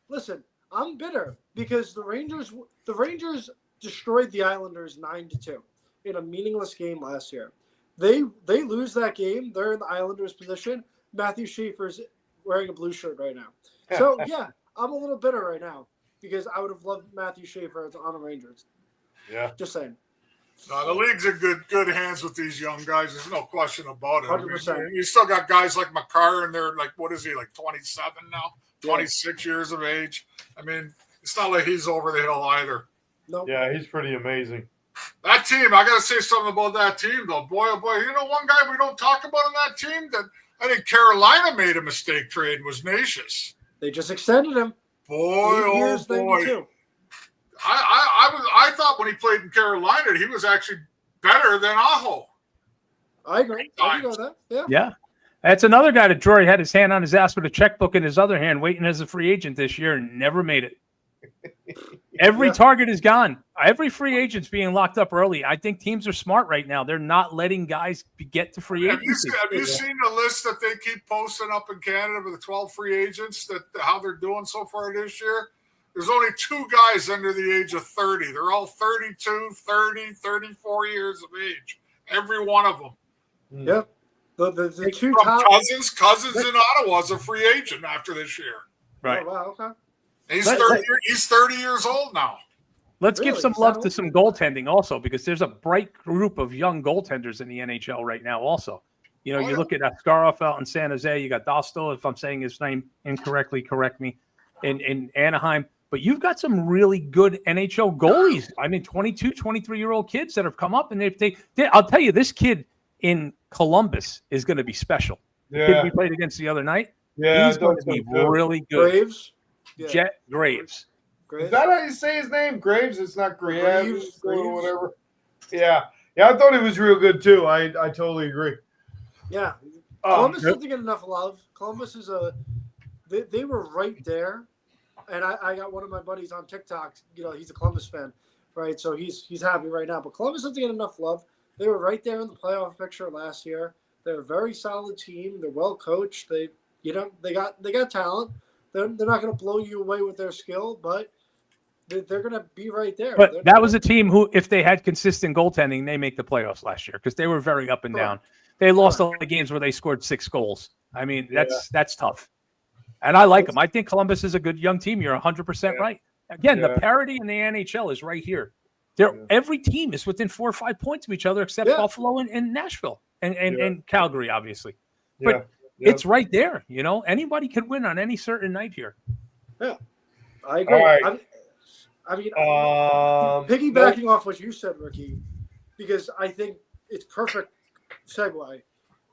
Listen, I'm bitter because the Rangers destroyed the Islanders 9-2 in a meaningless game last year. they lose that game. They're in the Islanders' position. Matthew Schaefer's wearing a blue shirt right now. So, yeah, I'm a little bitter right now because I would have loved Matthew Schaefer on the Rangers. Yeah. Just saying. No, the league's in good hands with these young guys. There's no question about it. 100%. I mean, you still got guys like Makar, and they're like, what is he, like 27 now? 26 years of age. I mean, it's not like he's over the hill either. No. Yeah, he's pretty amazing. That team, I got to say something about that team, though. Boy, oh boy, you know one guy we don't talk about on that team that I think Carolina made a mistake trading was Nashus. They just extended him. Boy, 8 years, oh boy. 92. I thought when he played in Carolina, he was actually better than Aho. I agree. I agree with that. Yeah. Yeah. That's another guy that Drury had his hand on his ass with a checkbook in his other hand, waiting as a free agent this year and never made it. Every target is gone. Every free agent's being locked up early. I think teams are smart right now. They're not letting guys get to free agency. Have you seen the list that they keep posting up in Canada with the 12 free agents, that how they're doing so far this year? There's only 2 guys under the age of 30. They're all 32, 30, 34 years of age. Every one of them. Yep. The two From top Cousins in Ottawa is a free agent after this year. Right. Oh, wow, okay. He's 30 years old now. Let's give Really? some love to some goaltending also, because there's a bright group of young goaltenders in the NHL right now also. You know, you look at Askarov out in San Jose. You got Dostal, if I'm saying his name incorrectly, correct me, in Anaheim. But you've got some really good NHL goalies. I mean, 22, 23-year-old kids that have come up. And I'll tell you, this kid in Columbus is going to be special. The kid we played against the other night, he's going to be really good. Graves? Yeah. Jet Graves. Is that how you say his name? Graves? It's not Graves or Graves. whatever. Yeah. Yeah, I thought he was real good too. I totally agree. Yeah. Columbus doesn't get enough love. Columbus is they were right there. And I got one of my buddies on TikTok, you know, he's a Columbus fan, right? So he's happy right now. But Columbus doesn't get enough love. They were right there in the playoff picture last year. They're a very solid team. They're well coached. They got talent. They're not going to blow you away with their skill, but they're going to be right there. But that was a team who, if they had consistent goaltending, they make the playoffs last year because they were very up and down. They lost all the games where they scored 6 goals. I mean, that's tough. And I like them. I think Columbus is a good young team. You're 100% right. Again, the parity in the NHL is right here. Every team is within 4 or 5 points of each other except Buffalo and Nashville and Calgary, obviously. But it's right there. You know, anybody could win on any certain night here. Yeah, I agree. Right. I mean, piggybacking off what you said, Ricky, because I think it's perfect segue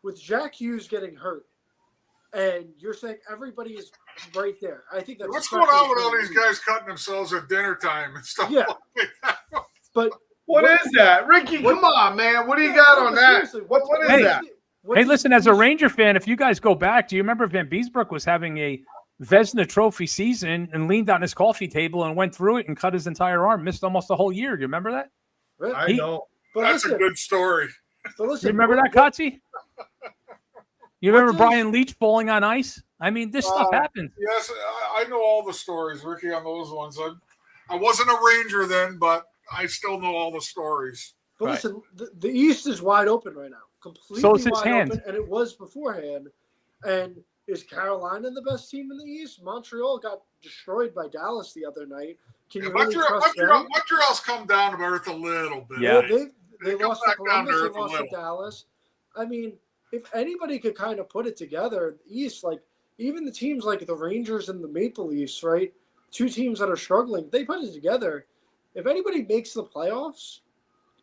with Jack Hughes getting hurt. And you're saying everybody is right there. I think that's what's going on with all these guys cutting themselves at dinner time and stuff like that. But what is that? Ricky, come on, man. What do you got on that? What is that? Hey, listen, as a Ranger fan, if you guys go back, do you remember Van Beesbrook was having a Vezina Trophy season and leaned on his coffee table and went through it and cut his entire arm, missed almost the whole year? Do you remember that? I know. That's a good story. But listen, you remember that, Kotze? You remember Brian Leach bowling on ice? I mean, this stuff happens. Yes, I know all the stories, Ricky, on those ones. I wasn't a Ranger then, but I still know all the stories. But listen, the East is wide open right now. Completely so it's wide open, and it was beforehand. And is Carolina the best team in the East? Montreal got destroyed by Dallas the other night. Can you really trust them? Montreal's come down to earth a little bit. Yeah. They lost to Columbus, they lost to Dallas. I mean, if anybody could kind of put it together, the East, like even the teams like the Rangers and the Maple Leafs, right? 2 teams that are struggling, they put it together. If anybody makes the playoffs,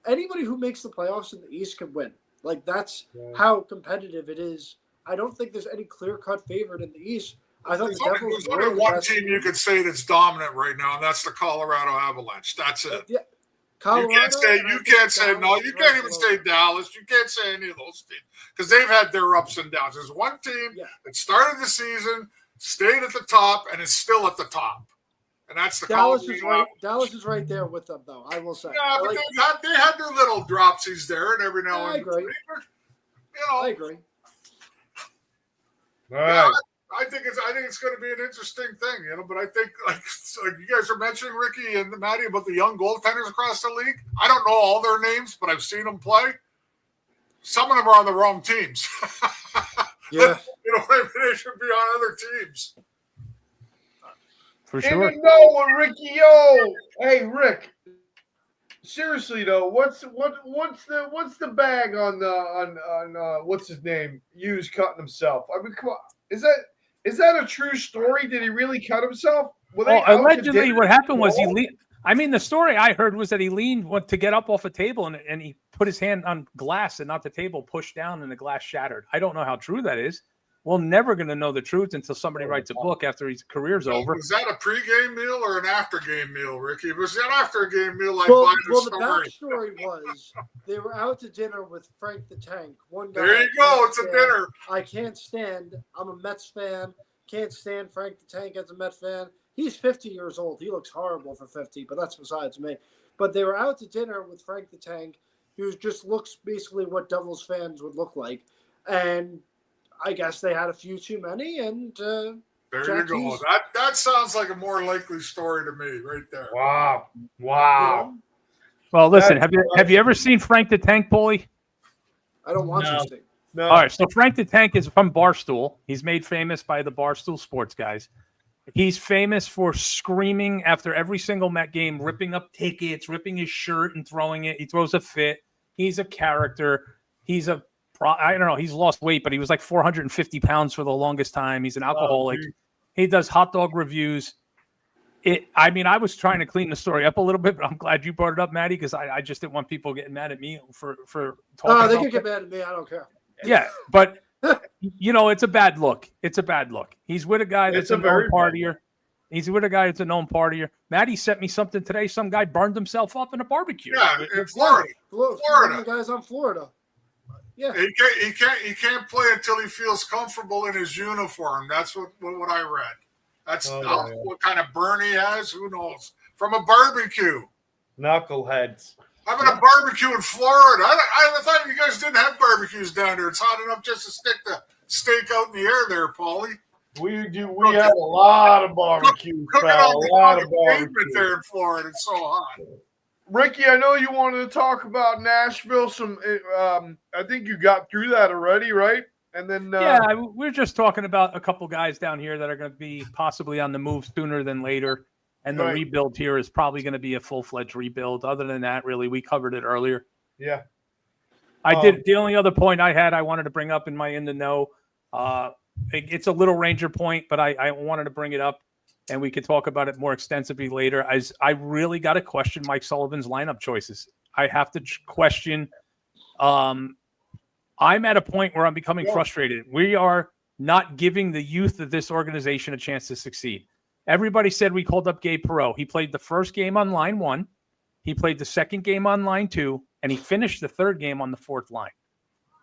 anybody who makes the playoffs in the East could win. Like that's how competitive it is. I don't think there's any clear-cut favorite in the East. I thought there's only one team you could say that's dominant right now, and that's the Colorado Avalanche. That's it. Yeah. You can't say no. You can't even say Dallas. You can't say any of those teams because they've had their ups and downs. There's one team that started the season, stayed at the top, and is still at the top, and that's the Dallas is right. Dallas is right there with them, though. I will say. Yeah, but they had their little dropsies there, and every now and then. I agree. I agree. All right. I think it's going to be an interesting thing, you know. But I think, like you guys are mentioning, Ricky and Maddie, about the young goaltenders across the league. I don't know all their names, but I've seen them play. some of them are on the wrong teams. Yeah. You know what I mean? They should be on other teams. For And sure. you know what, Ricky? Yo, hey Rick. Seriously though, what's the bag on what's his name? Hughes cutting himself. I mean, come on, is that a true story? Did he really cut himself? Well, allegedly, what happened was the story I heard was that he went to get up off a table and he put his hand on glass and not the table, pushed down, and the glass shattered. I don't know how true that is. We're never going to know the truth until somebody writes a book after his career's over. Was that a pregame meal or an after-game meal, Ricky? Was that after-game meal like well, the the story? backstory was they were out to dinner with Frank the Tank. One guy. There you go. It's a dinner. I can't stand. I'm a Mets fan. Can't stand Frank the Tank as a Mets fan. He's 50 years old. He looks horrible for 50, but that's besides me. But they were out to dinner with Frank the Tank, who just looks basically what Devils fans would look like. And I guess they had a few too many, and there you go. That sounds like a more likely story to me, right there. Wow. You know, Well, listen, have you ever seen Frank the Tank, Paulie? I don't want to see. No. All right, so Frank the Tank is from Barstool. He's made famous by the Barstool sports guys. He's famous for screaming after every single Met game, ripping up tickets, ripping his shirt and throwing it. He throws a fit. He's a character. I don't know. He's lost weight, but he was like 450 pounds for the longest time. He's an alcoholic. He does hot dog reviews. I was trying to clean the story up a little bit, but I'm glad you brought it up, Maddie, because I just didn't want people getting mad at me for talking They about can get mad at me. I don't care. Yeah, but it's a bad look. It's a bad look. He's with a guy that's a known partier. He's with a guy that's a known partier. Maddie sent me something today. Some guy burned himself up in a barbecue. Yeah, in Florida. The guys on Florida. Yeah. He can't play until he feels comfortable in his uniform. That's what I read. That's what kind of burn he has. Who knows? From a barbecue. Knuckleheads. Having a barbecue in Florida. I thought you guys didn't have barbecues down there. It's hot enough just to stick the steak out in the air there, Paulie. We do. We have a lot of barbecues. Cooking on the pavement there in Florida. It's so hot. Ricky, I know you wanted to talk about Nashville. I think you got through that already, right? And then we're just talking about a couple guys down here that are going to be possibly on the move sooner than later. And the rebuild here is probably going to be a full-fledged rebuild. Other than that, really, we covered it earlier. Yeah. The only other point I wanted to bring up in my in the know. It's a little Ranger point, but I wanted to bring it up, and we could talk about it more extensively later. As I really got to question Mike Sullivan's lineup choices. I have to question. I'm at a point where I'm becoming frustrated. We are not giving the youth of this organization a chance to succeed. Everybody said we called up Gabe Perreault. He played the first game on line 1. He played the second game on line 2, and he finished the third game on the fourth line.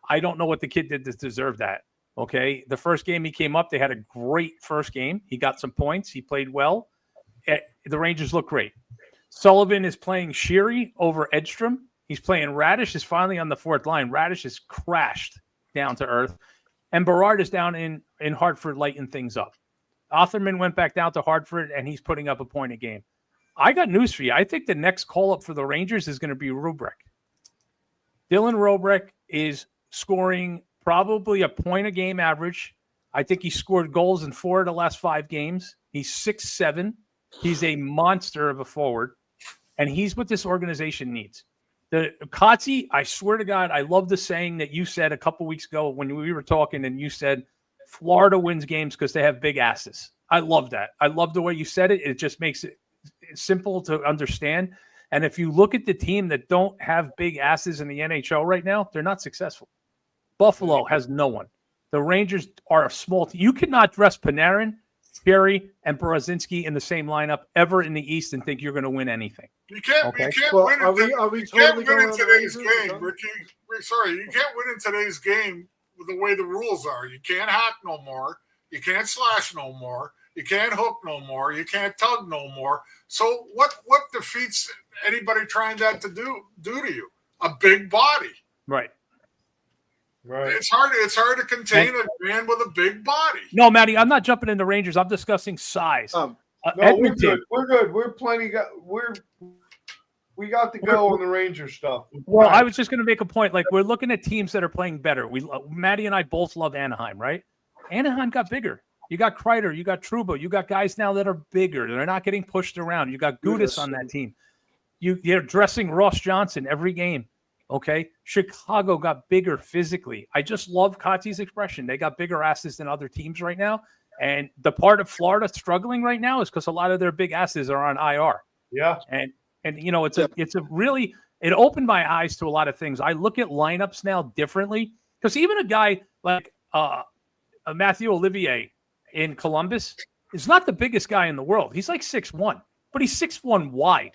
I don't know what the kid did to deserve that. Okay. The first game he came up, they had a great first game. He got some points. He played well. The Rangers look great. Sullivan is playing Sheary over Edstrom. He's playing Radish is finally on the fourth line. Radish is crashed down to earth. And Berard is down in Hartford lighting things up. Otherman went back down to Hartford, and he's putting up a point a game. I got news for you. I think the next call-up for the Rangers is going to be Rubrick. Dylan Rubrick is scoring probably a point a game average. I think he scored goals in 4 of the last 5 games. He's 6'7". He's a monster of a forward, and he's what this organization needs. The Kotze, I swear to God, I love the saying that you said a couple weeks ago when we were talking, and you said Florida wins games because they have big asses. I love that. I love the way you said it. It just makes it simple to understand. And if you look at the team that don't have big asses in the NHL right now, they're not successful. Buffalo has no one. The Rangers are a small team. You cannot dress Panarin, Perry, and Borozinski in the same lineup ever in the East and think you're going to win anything. You can't win in today's game, Ricky. Sorry, you can't win in today's game with the way the rules are. You can't hack no more. You can't slash no more. You can't hook no more. You can't tug no more. So what defeats anybody trying that to do to you? A big body. Right. It's hard to contain a man with a big body. No, Matty, I'm not jumping into Rangers. I'm discussing size. No, we're good. We're good. We're We got to go on the Ranger stuff. Well, I was just going to make a point. Like, we're looking at teams that are playing better. Maddie and I both love Anaheim, right? Anaheim got bigger. You got Kreider, you got Trouba, you got guys now that are bigger. They're not getting pushed around. You got Gudis on that team. You're dressing Ross Johnson every game. Okay, Chicago got bigger physically. I just love Kati's expression. They got bigger asses than other teams right now. And the part of Florida struggling right now is because a lot of their big asses are on IR. Yeah, and you know, it opened my eyes to a lot of things. I look at lineups now differently because even a guy like Matthew Olivier in Columbus is not the biggest guy in the world. He's like 6'1", but he's 6'1" wide,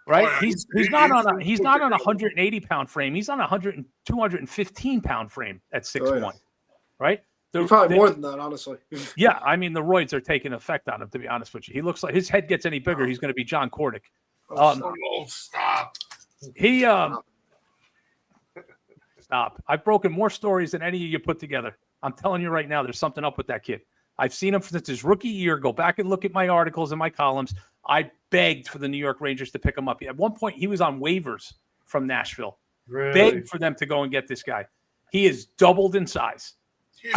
right? Oh, yeah. He's not on a 180-pound frame. He's on a 215-pound frame at 6'1", right? Probably more than that, honestly. Yeah, I mean, the roids are taking effect on him, to be honest with you. He looks like his head gets any bigger, he's going to be John Cordick. Stop. Stop. I've broken more stories than any of you put together. I'm telling you right now, there's something up with that kid. I've seen him since his rookie year. Go back and look at my articles and my columns. I begged for the New York Rangers to pick him up. At one point, he was on waivers from Nashville. really. Begged for them to go and get this guy. He is doubled in size. You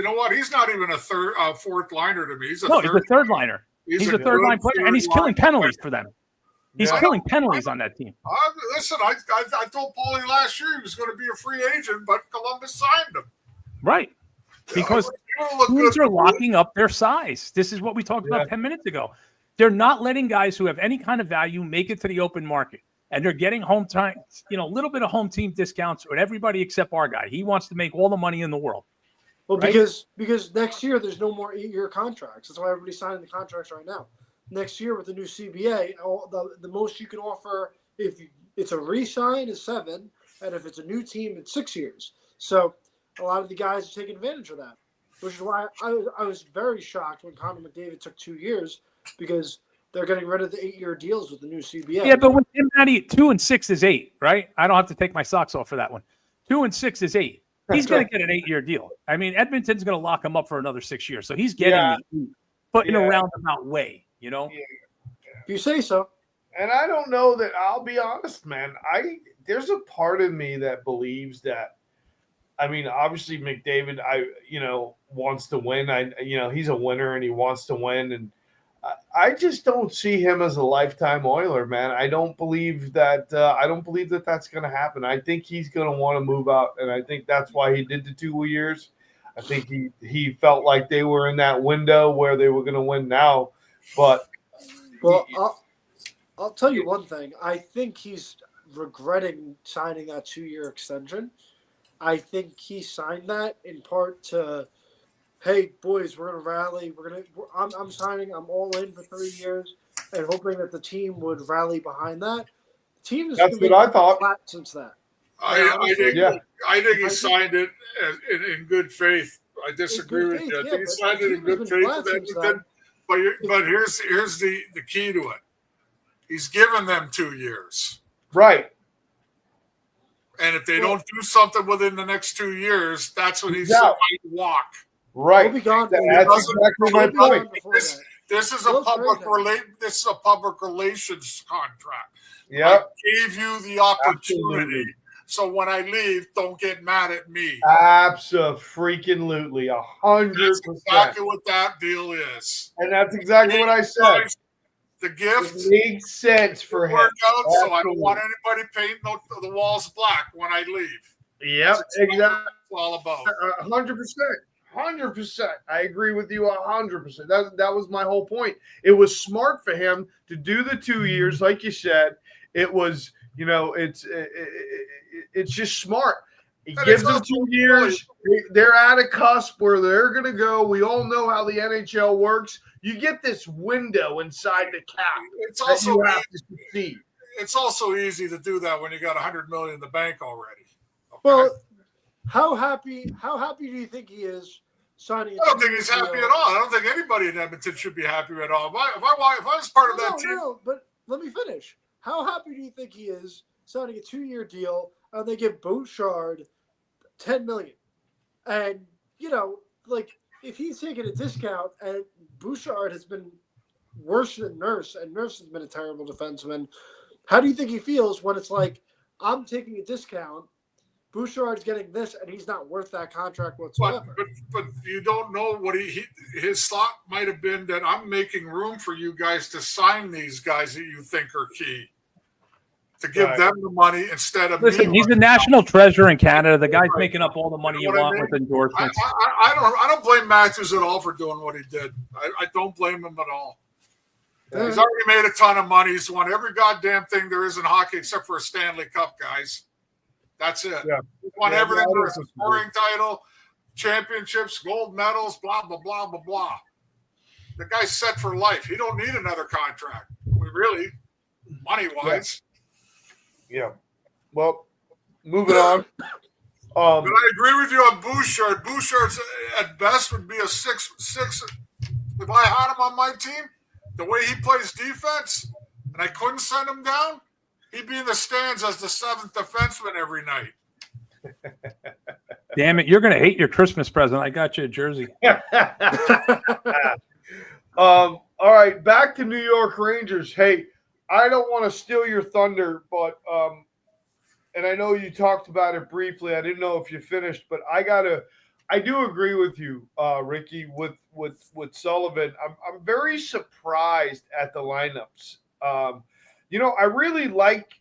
know what? He's not even a fourth liner to me. He's a third liner. He's a third line player, and he's killing penalties for them. He's killing penalties on that team. Listen, I told Paulie last year he was going to be a free agent, but Columbus signed him. Right. Because teams are locking up their size. This is what we talked about 10 minutes ago. They're not letting guys who have any kind of value make it to the open market. And they're getting home time, a little bit of home team discounts with everybody except our guy. He wants to make all the money in the world. Well, right? because next year there's no more 8-year contracts. That's why everybody's signing the contracts right now. Next year with the new CBA, the most you can offer if it's a re-sign is 7, and if it's a new team, it's 6 years. So a lot of the guys are taking advantage of that, which is why I was very shocked when Connor McDavid took 2 years because they're getting rid of the 8-year deals with the new CBA. Yeah, but with him, 2 and 6 is 8, right? I don't have to take my socks off for that one. 2 and 6 is 8. He's going to get an 8-year deal. I mean, Edmonton's going to lock him up for another 6 years, so he's getting but in a roundabout way, If you say so. And I don't know that. I'll be honest, man. There's a part of me that believes that. I mean, obviously McDavid, wants to win. He's a winner and he wants to win, and I just don't see him as a lifetime Oiler, man. I don't believe that. That's going to happen. I think he's going to want to move out, and I think that's why he did the 2 years. I think he felt like they were in that window where they were going to win now. But I'll tell you one thing. I think he's regretting signing that 2-year extension. I think he signed that in part to, hey boys, we're gonna rally. I'm signing. I'm all in for 3 years, and hoping that the team would rally behind that. The team is that's what I thought since that. I think he signed it in good faith. I disagree with you. I think he signed it in good faith with Edmonton. But here's the key to it. He's given them 2 years. Right. And if they don't do something within the next 2 years, that's when he's going to walk. Right. We'll be gone. That's exactly my point. This is a public relations contract. Yeah. I gave you the opportunity. Absolutely. So when I leave, don't get mad at me. Absolutely, 100%. That's exactly what that deal is. And that's exactly what I said. The gift makes sense for him. So I don't want anybody painting the walls black when I leave. Yep, exactly. It's all about 100%. 100%. I agree with you 100%. That was my whole point. It was smart for him to do the 2 years, like you said. It was, it's just smart. It gives them 2 years. They're at a cusp where they're going to go. We all know how the NHL works. You get this window inside the cap. It's also you have to succeed. It's also easy to do that when you got $100 million in the bank already. Okay? Well, how happy do you think he is signing? I don't think he's happy at all. I don't think anybody in Edmonton should be happy at all. If I was part of that team, but let me finish. How happy do you think he is signing a 2-year deal and they give Bouchard $10 million? And if he's taking a discount and Bouchard has been worse than Nurse, and Nurse has been a terrible defenseman. How do you think he feels when it's like, I'm taking a discount, Bouchard's getting this, and he's not worth that contract whatsoever? But you don't know what his thought might have been that I'm making room for you guys to sign these guys that you think are key, to give them the money instead of Listen, me. he's the national treasure in Canada. The guy's making up all the money you want with endorsements. I don't blame Matthews at all for doing what he did. I don't blame him at all. Yeah. He's already made a ton of money. He's won every goddamn thing there is in hockey except for a Stanley Cup, guys. That's it. Yeah. He's won everything. There is a scoring title, championships, gold medals, blah, blah, blah, blah, blah. The guy's set for life. He don't need another contract. Really, money-wise. Yeah. Well, moving on. But I agree with you on Bouchard. Bouchard, at best, would be a 6. If I had him on my team, the way he plays defense, and I couldn't send him down, he'd be in the stands as the 7th defenseman every night. Damn it, you're going to hate your Christmas present. I got you a jersey. All right, back to New York Rangers. Hey, I don't want to steal your thunder, but and I know you talked about it briefly. I didn't know if you finished, but I do agree with you, Ricky, with Sullivan. I'm very surprised at the lineups. I really like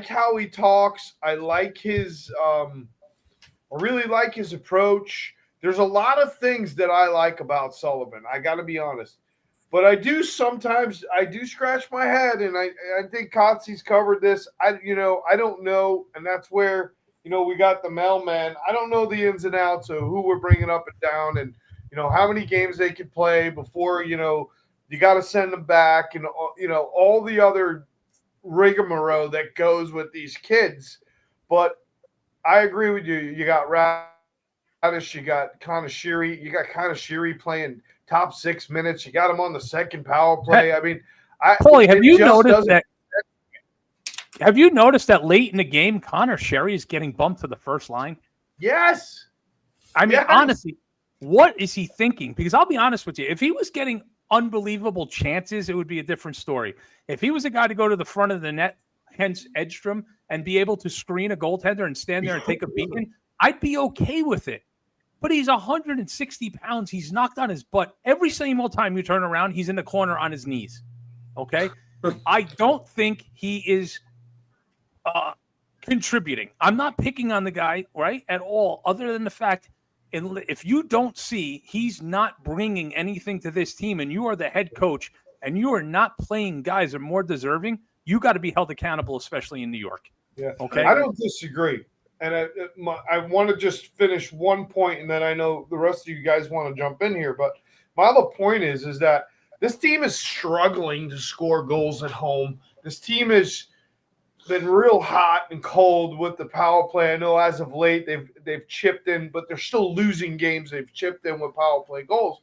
how he talks. I really like his approach. There's a lot of things that I like about Sullivan. I got to be honest. But I do sometimes scratch my head, and I think Kotze's covered this. I don't know, and that's where we got the mailman. I don't know the ins and outs of who we're bringing up and down, and how many games they could play before you got to send them back, and all the other rigmarole that goes with these kids. But I agree with you. You got Radish, you got Kanashiri playing top 6 minutes. You got him on the second power play. I mean, Paulie, have you noticed that late in the game, Connor Sherry is getting bumped to the first line? Yes. I mean, honestly, what is he thinking? Because I'll be honest with you, if he was getting unbelievable chances, it would be a different story. If he was a guy to go to the front of the net, hence Edstrom, and be able to screen a goaltender and stand there and take a beating, I'd be okay with it. But he's 160 pounds. He's knocked on his butt. Every single time you turn around, he's in the corner on his knees. Okay? I don't think he is contributing. I'm not picking on the guy, right, at all, other than the fact if you don't see he's not bringing anything to this team and you are the head coach and you are not playing guys that are more deserving, you got to be held accountable, especially in New York. Yeah. Okay? I don't disagree. And I want to just finish one point, and then I know the rest of you guys want to jump in here. But my other point is that this team is struggling to score goals at home. This team has been real hot and cold with the power play. I know as of late they've chipped in, but they're still losing games. They've chipped in with power play goals.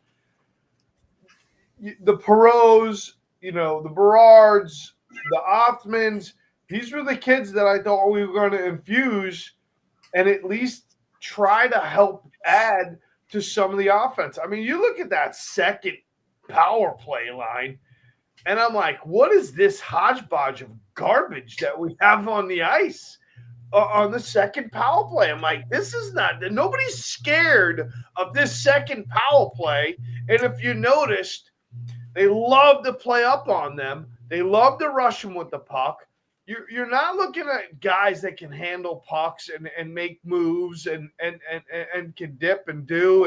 The Perreaults, the Berards, the Othmans, these were the kids that I thought we were going to infuse and at least try to help add to some of the offense. I mean, you look at that second power play line, and I'm like, what is this hodgepodge of garbage that we have on the ice on the second power play? I'm like, this is not – nobody's scared of this second power play. And if you noticed, they love to play up on them. They love to rush them with the puck. You're not looking at guys that can handle pucks and make moves and can dip and do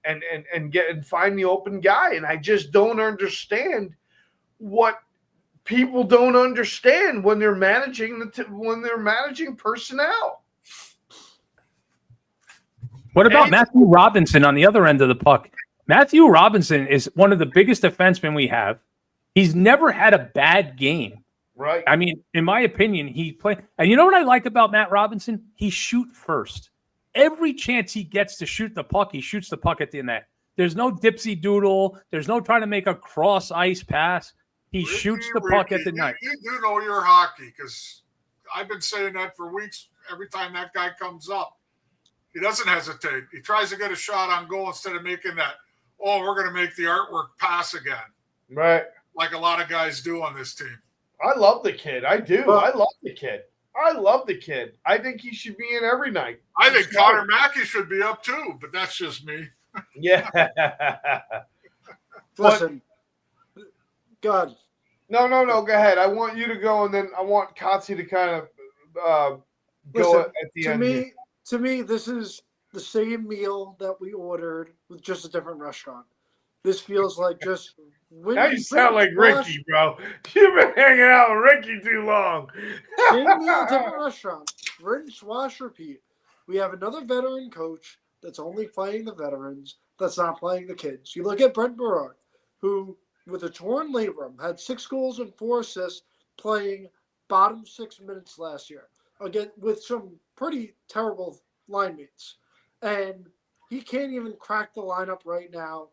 and get and find the open guy. And I just don't understand what people don't understand when they're managing personnel. What about Matthew Robinson on the other end of the puck? Matthew Robinson is one of the biggest defensemen we have. He's never had a bad game. Right. I mean, in my opinion, he played. And you know what I like about Matt Robinson? He shoot first. Every chance he gets to shoot the puck, he shoots the puck at the net. There's no dipsy doodle. There's no trying to make a cross ice pass. He shoots the puck at the net. You do know your hockey because I've been saying that for weeks. Every time that guy comes up, he doesn't hesitate. He tries to get a shot on goal instead of making that, we're going to make the artwork pass again. Right. like a lot of guys do on this team. I love the kid. I do. Well, I love the kid. I love the kid. I think he should be in every night. I think Connor Mackey should be up too, but that's just me. Yeah. Listen, God. No. Go ahead. I want you to go, and then I want Kotze to kind of go Listen, at the end. Here. To me, this is the same meal that we ordered with just a different restaurant. This feels like just now you sound like Ricky, bro. You've been hanging out with Ricky too long. Same meal, different restaurant. Rinse, wash, repeat. We have another veteran coach that's only playing the veterans, that's not playing the kids. You look at Brent Berard, who, with a torn labrum, had 6 goals and 4 assists playing bottom 6 minutes last year. Again, with some pretty terrible line mates. And he can't even crack the lineup right now.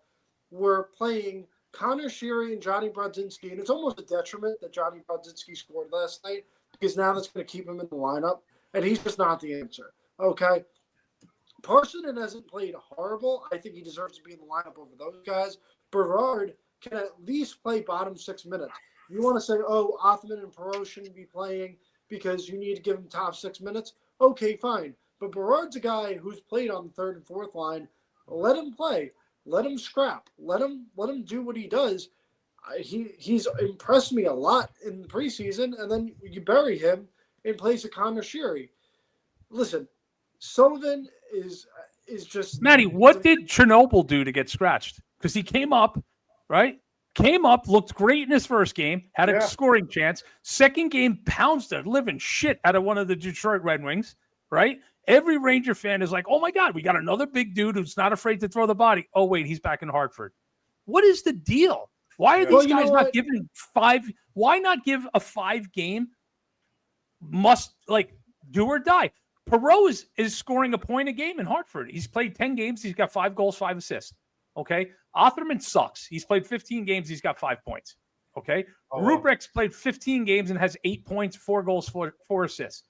We're playing Connor Sheary and Johnny Brodzinski, and it's almost a detriment that Johnny Brodzinski scored last night because now that's going to keep him in the lineup, and he's just not the answer. Okay? Parsonen hasn't played horrible. I think he deserves to be in the lineup over those guys. Berard can at least play bottom 6 minutes. You want to say, oh, Othman and Perot shouldn't be playing because you need to give him top 6 minutes? Okay, fine. But Berard's a guy who's played on the 3rd and 4th line. Let him play. Let him scrap. Let him do what he does. He's impressed me a lot in the preseason, and then you bury him in place of Connor Sheary. Listen, Sullivan is just Matty, what did Chernobyl do to get scratched? Because he came up, right? Came up, looked great in his first game, had a scoring chance. Second game, pounds the living shit out of one of the Detroit Red Wings, right? Every Ranger fan is like, oh, my God, we got another big dude who's not afraid to throw the body. Oh, wait, he's back in Hartford. What is the deal? Why are these guys not giving 5? Why not give a 5-game must, like, do or die? Perot is scoring a point a game in Hartford. He's played 10 games. He's got 5 goals, 5 assists. Okay? Otherman sucks. He's played 15 games. He's got 5 points. Okay? Rubrek's played 15 games and has 8 points, 4 goals, 4 assists.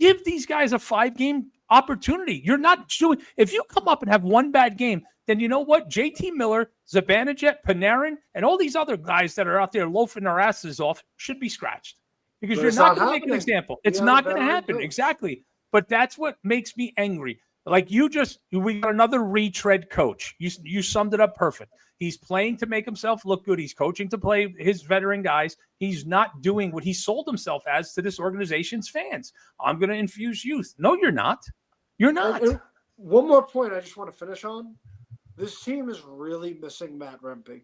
Give these guys a 5-game opportunity. You're not doing – if you come up and have one bad game, then you know what? JT Miller, Zibanejad, Panarin, and all these other guys that are out there loafing their asses off should be scratched. Because you're not going to make an example. It's not going to happen. Exactly. But that's what makes me angry. Like we got another retread coach. You summed it up perfect. He's playing to make himself look good. He's coaching to play his veteran guys. He's not doing what he sold himself as to this organization's fans. I'm going to infuse youth. No, you're not. You're not. And one more point I just want to finish on. This team is really missing Matt Rempe.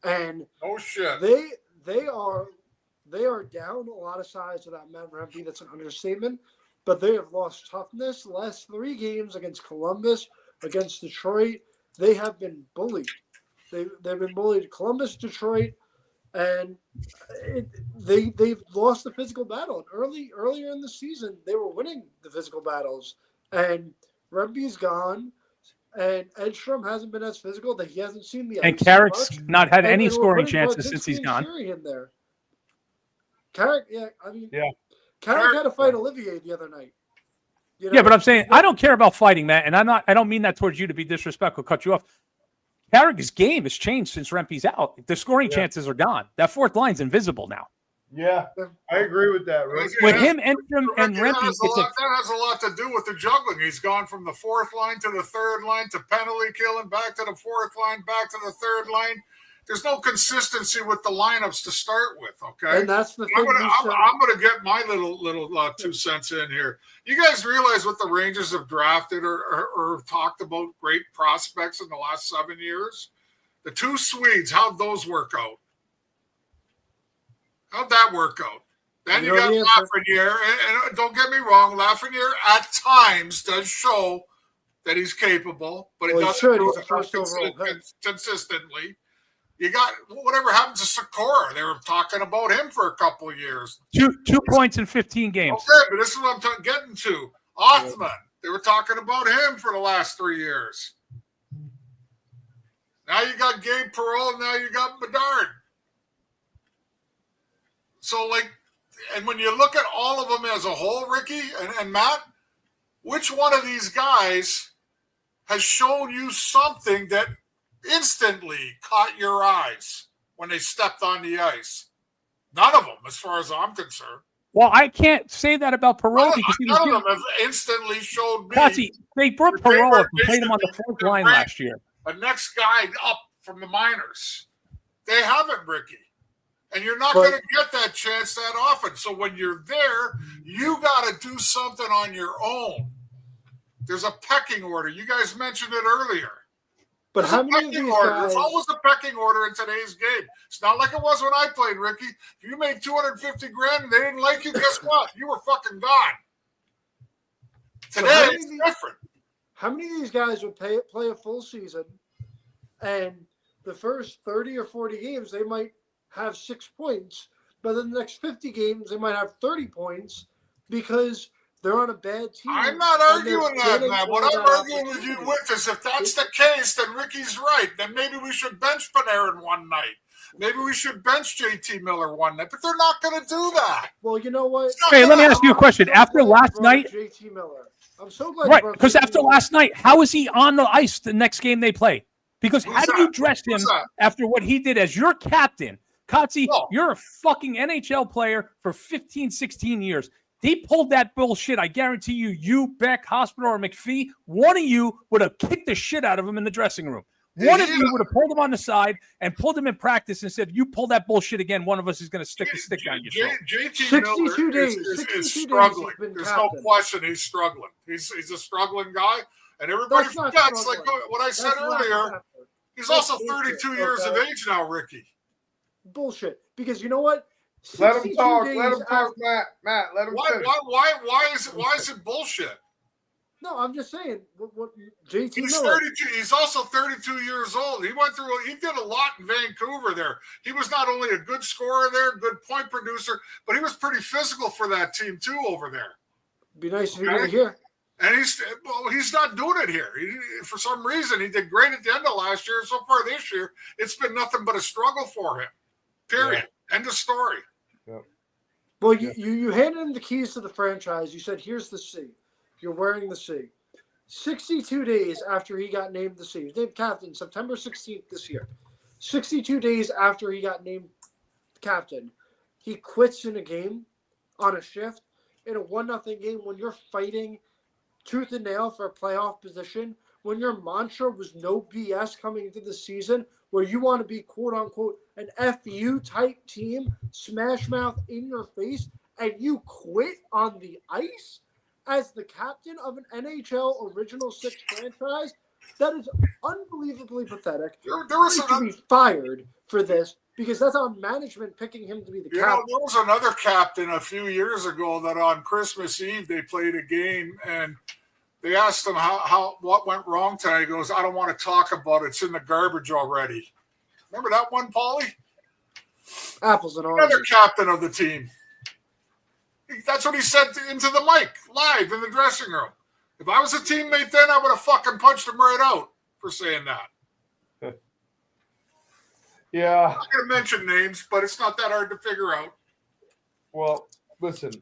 And oh shit. They are down a lot of size without Matt Rempe. That's an understatement. But they have lost toughness. The last 3 games against Columbus, against Detroit, they have been bullied. They've been bullied. Columbus, Detroit, and they've lost the physical battle. And earlier in the season, they were winning the physical battles. And Rempe's gone, and Edstrom hasn't been as physical. That he hasn't seen the ice. And Carrick's not had any scoring chances since he's gone. In there. Carrick, Carrick had to fight Olivier the other night. You know? Yeah, but I'm saying I don't care about fighting, Matt, and I don't mean that towards you to be disrespectful, cut you off. Carrick's game has changed since Rempe's out. The scoring chances are gone. That 4th line's invisible now. Yeah, I agree with that. Right? With him, Entrim, and Rempe, that has a lot to do with the juggling. He's gone from the 4th line to the 3rd line to penalty killing, back to the 4th line, back to the 3rd line. There's no consistency with the lineups to start with, okay? And that's the thing. I'm gonna get my little 2 cents in here. You guys realize what the Rangers have drafted or talked about great prospects in the last 7 years? The 2 Swedes, how'd those work out? How'd that work out? Then you got Lafreniere, and don't get me wrong, Lafreniere at times does show that he's capable, but he doesn't do it consistently. You got whatever happened to Sikora. They were talking about him for a couple of years. 2 points in 15 games. Okay, but this is what I'm getting to. Othman. They were talking about him for the last 3 years. Now you got Gabe Perreault, and now you got Bedard. So, and when you look at all of them as a whole, Ricky and Matt, which one of these guys has shown you something that instantly caught your eyes? when they stepped on the ice. None of them, as far as I'm concerned. Well, I can't say that about Perot because he was none of them have instantly showed me. Kotze, they brought Perot up and played him on the fourth line last year. The next guy up from the minors. They haven't, Ricky. And you're not going to get that chance that often. So when you're there, you got to do something on your own. There's a pecking order. You guys mentioned it earlier. But how many of these guys? There's always a pecking order in today's game. It's not like it was when I played, Ricky. If you made $250,000 and they didn't like you, guess what? You were fucking gone. Today it's different. How many of these guys would play a full season, and the first 30 or 40 games they might have 6 points, but then the next 50 games they might have 30 points because they're on a bad team? I'm not arguing that, man. What I'm arguing with you with is if that's the case, then Ricky's right. Then maybe we should bench Panarin one night. Maybe we should bench JT Miller one night. But they're not going to do that. Well, you know what? Hey, let me ask you a question. After last night, JT Miller. I'm so glad. Right, because after last night, how is he on the ice the next game they play? Because how do you dress him after what he did as your captain? Kotze, you're a fucking NHL player for 15, 16 years. He pulled that bullshit. I guarantee you, Beck, Hospital, or McPhee, one of you would have kicked the shit out of him in the dressing room. One of you would have pulled him on the side and pulled him in practice and said, you pull that bullshit again, one of us is going to stick a stick down your throat. JT Miller is struggling. There's no question he's struggling. He's a struggling guy. And everybody forgets, like what I said earlier, he's also 32 years of age now, Ricky. Bullshit. Because you know what? Let him talk. Let him talk, Matt. Let him finish. Why is it bullshit? No, I'm just saying. What JT He's Miller. 32. He's also 32 years old. He did a lot in Vancouver there. He was not only a good scorer there, good point producer, but he was pretty physical for that team too over there. Be nice to hear here. And he's not doing it here. For some reason, he did great at the end of last year. So far this year, it's been nothing but a struggle for him. Period. Yeah. End of story. Yep. Well, you handed him the keys to the franchise. You said, here's the C. You're wearing the C. 62 days after he got named the C. He was named captain September 16th this year. 62 days after he got named captain, he quits in a game on a shift in a 1-0 game when you're fighting tooth and nail for a playoff position, when your mantra was no BS coming into the season, where you want to be quote-unquote an FU type team, smash mouth in your face, and you quit on the ice as the captain of an NHL Original Six franchise? That is unbelievably pathetic. There was to be fired for this because that's on management picking him to be the captain. There was another captain a few years ago that on Christmas Eve they played a game and they asked him what went wrong today. He goes, I don't want to talk about it. It's in the garbage already. Remember that one, Paulie? Apples and oranges. Another captain of the team. That's what he said into the mic, live in the dressing room. If I was a teammate then, I would have fucking punched him right out for saying that. Yeah. I'm not going to mention names, but it's not that hard to figure out. Well, listen.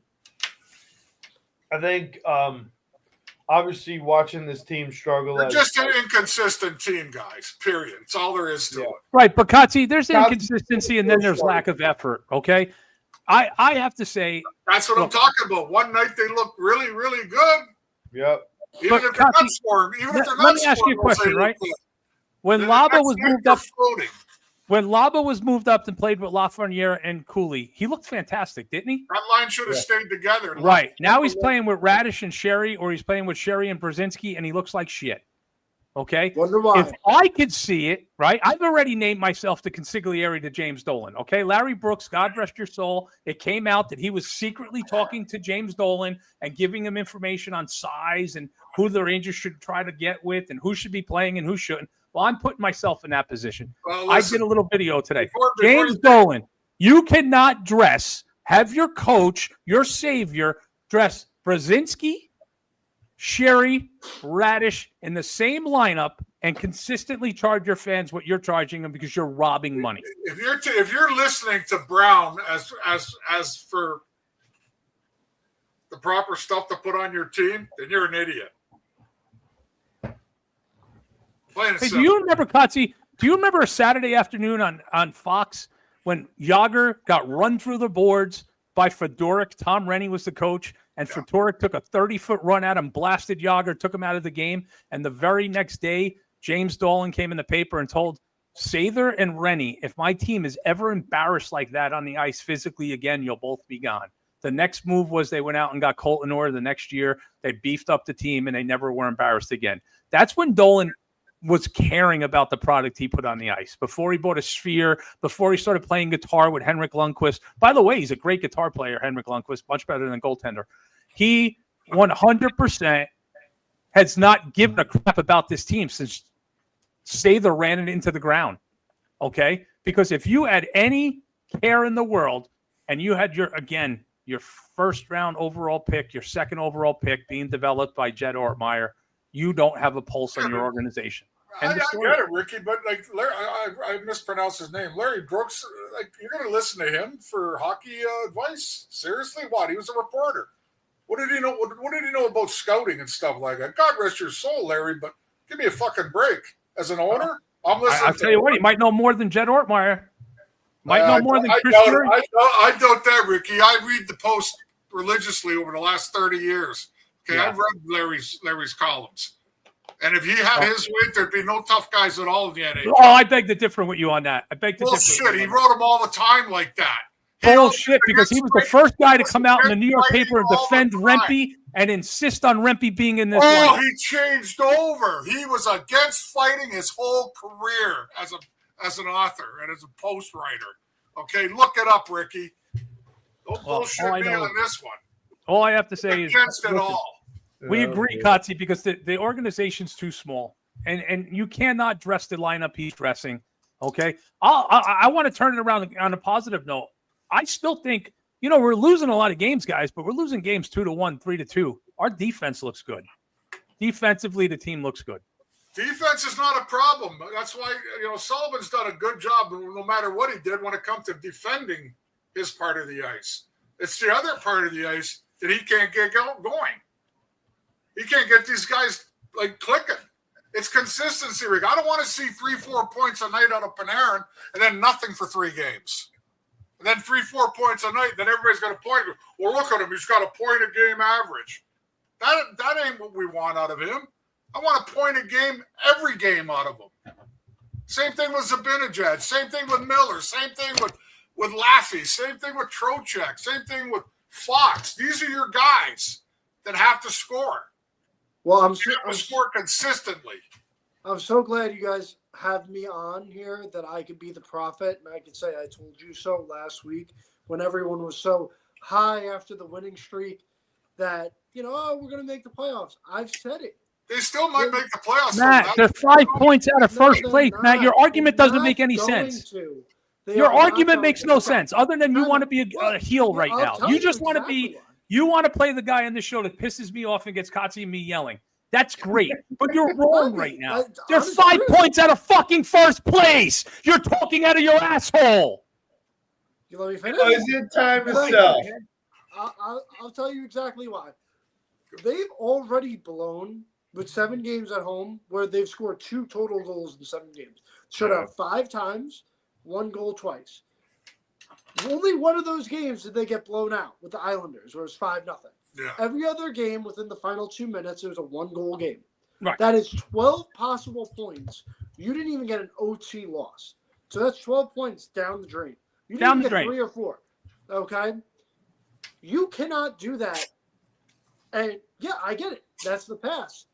I think obviously watching this team struggle. They're just an inconsistent team, guys, period. It's all there is to it. Right, but Kotze, there's inconsistency and then there's lack of effort, okay? I have to say. That's what I'm talking about. One night they look really, really good. Yep. Even if they're not scoring. Let me ask you a question, right? When Laba was moved up. When Laba was moved up and played with Lafreniere and Cooley, he looked fantastic, didn't he? That line should have stayed together. Right. Now he's playing with Radish and Sherry, or he's playing with Sherry and Brzezinski, and he looks like shit. Okay? Wonder why. If I could see it, right, I've already named myself the consigliere to James Dolan. Okay? Larry Brooks, God rest your soul, it came out that he was secretly talking to James Dolan and giving him information on size and who the Rangers should try to get with and who should be playing and who shouldn't. Well, I'm putting myself in that position. Well, I did a little video today. James Dolan, you cannot have your coach, your savior, dress Brzezinski, Sherry, Radish in the same lineup and consistently charge your fans what you're charging them because you're robbing money. If you're listening to Brown as for the proper stuff to put on your team, then you're an idiot. Hey, do you remember, Kotze, Do you remember a Saturday afternoon on Fox when Yager got run through the boards by Fedoruk? Tom Rennie was the coach, and Fedoruk took a 30-foot run at him, blasted Yager, took him out of the game. And the very next day, James Dolan came in the paper and told Sather and Rennie, if my team is ever embarrassed like that on the ice physically again, you'll both be gone. The next move was they went out and got Colton Orr the next year. They beefed up the team, and they never were embarrassed again. That's when Dolan was caring about the product he put on the ice. Before he bought a Sphere, before he started playing guitar with Henrik Lundqvist. By the way, he's a great guitar player, Henrik Lundqvist, much better than goaltender. He 100% has not given a crap about this team since Sather ran it into the ground, okay? Because if you had any care in the world and you had your first-round overall pick, your second overall pick being developed by Jed Ortmeyer, you don't have a pulse on your organization. I get it, Ricky, but like Larry, I mispronounced his name. Larry Brooks, like you're going to listen to him for hockey advice? Seriously? What? He was a reporter. What did he know? What did he know about scouting and stuff like that? God rest your soul, Larry, but give me a fucking break. As an owner, I'm listening. I'll tell you what, he might know more than Jed Ortmeyer. Might know more than Chris Drury. I doubt that, Ricky. I read the Post religiously over the last 30 years. Okay, I've read Larry's columns. And if he had his way, there'd be no tough guys at all in the NHL. Oh, I beg to differ with you on that. I beg to differ. Bullshit. He wrote them all the time like that. Bullshit, because he was the first guy to come out in the New York paper and defend Rempe and insist on Rempe being in this lineup. He changed over. He was against fighting his whole career as an author and as a post writer. Okay, look it up, Ricky. Don't bullshit me on this one. All I have to say is against it all. We agree, Kotze, because the organization's too small, and you cannot dress the lineup he's dressing. Okay, I want to turn it around on a positive note. I still think, we're losing a lot of games, guys, but we're losing games 2-1, 3-2. Our defense looks good. Defensively, the team looks good. Defense is not a problem. That's why, Sullivan's done a good job no matter what he did when it comes to defending his part of the ice. It's the other part of the ice that he can't get going. He can't get these guys, clicking. It's consistency, Rick. I don't want to see 3-4 points a night out of Panarin and then nothing for 3 games. And then 3-4 points a night, then everybody's going to point. Well, look at him. He's got a point a game average. That ain't what we want out of him. I want a point a game every game out of him. Same thing with Zibanejad. Same thing with Miller. Same thing with Laffey. Same thing with Trocheck. Same thing with Fox. These are your guys that have to score. Well, I'm score consistently. I'm so glad you guys have me on here that I could be the prophet and I could say I told you so last week when everyone was so high after the winning streak that, we're going to make the playoffs. I've said it. They still might make the playoffs. Matt, they're 5 points out of first place. Matt, your argument doesn't make any sense. Your argument makes no sense other than you want to be a heel right now. You just want to be – you want to play the guy on the show that pisses me off and gets Kotze and me yelling. That's great, but you're wrong right now. They're 5 points out of fucking first place. You're talking out of your asshole. You let me finish? Is it time to sell? I'll tell you exactly why. They've already blown with 7 games at home where they've scored 2 total goals in 7 games. Shut out 5 times, 1 goal twice. Only one of those games did they get blown out with the Islanders, where it was 5-0. Yeah. Every other game within the final 2 minutes, it was a 1-goal game. Right. That is 12 possible points. You didn't even get an OT loss. So that's 12 points down the drain. You didn't get 3 or 4. Okay? You cannot do that. And, yeah, I get it. That's the past.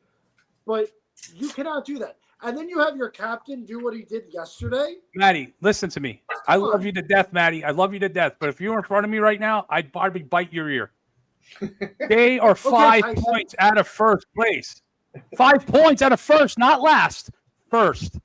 But you cannot do that. And then you have your captain do what he did yesterday. Matty, listen to me. I love you to death, Matty. I love you to death. But if you were in front of me right now, I'd probably bite your ear. They are 5 points out of first place. 5 points out of first, not last. First.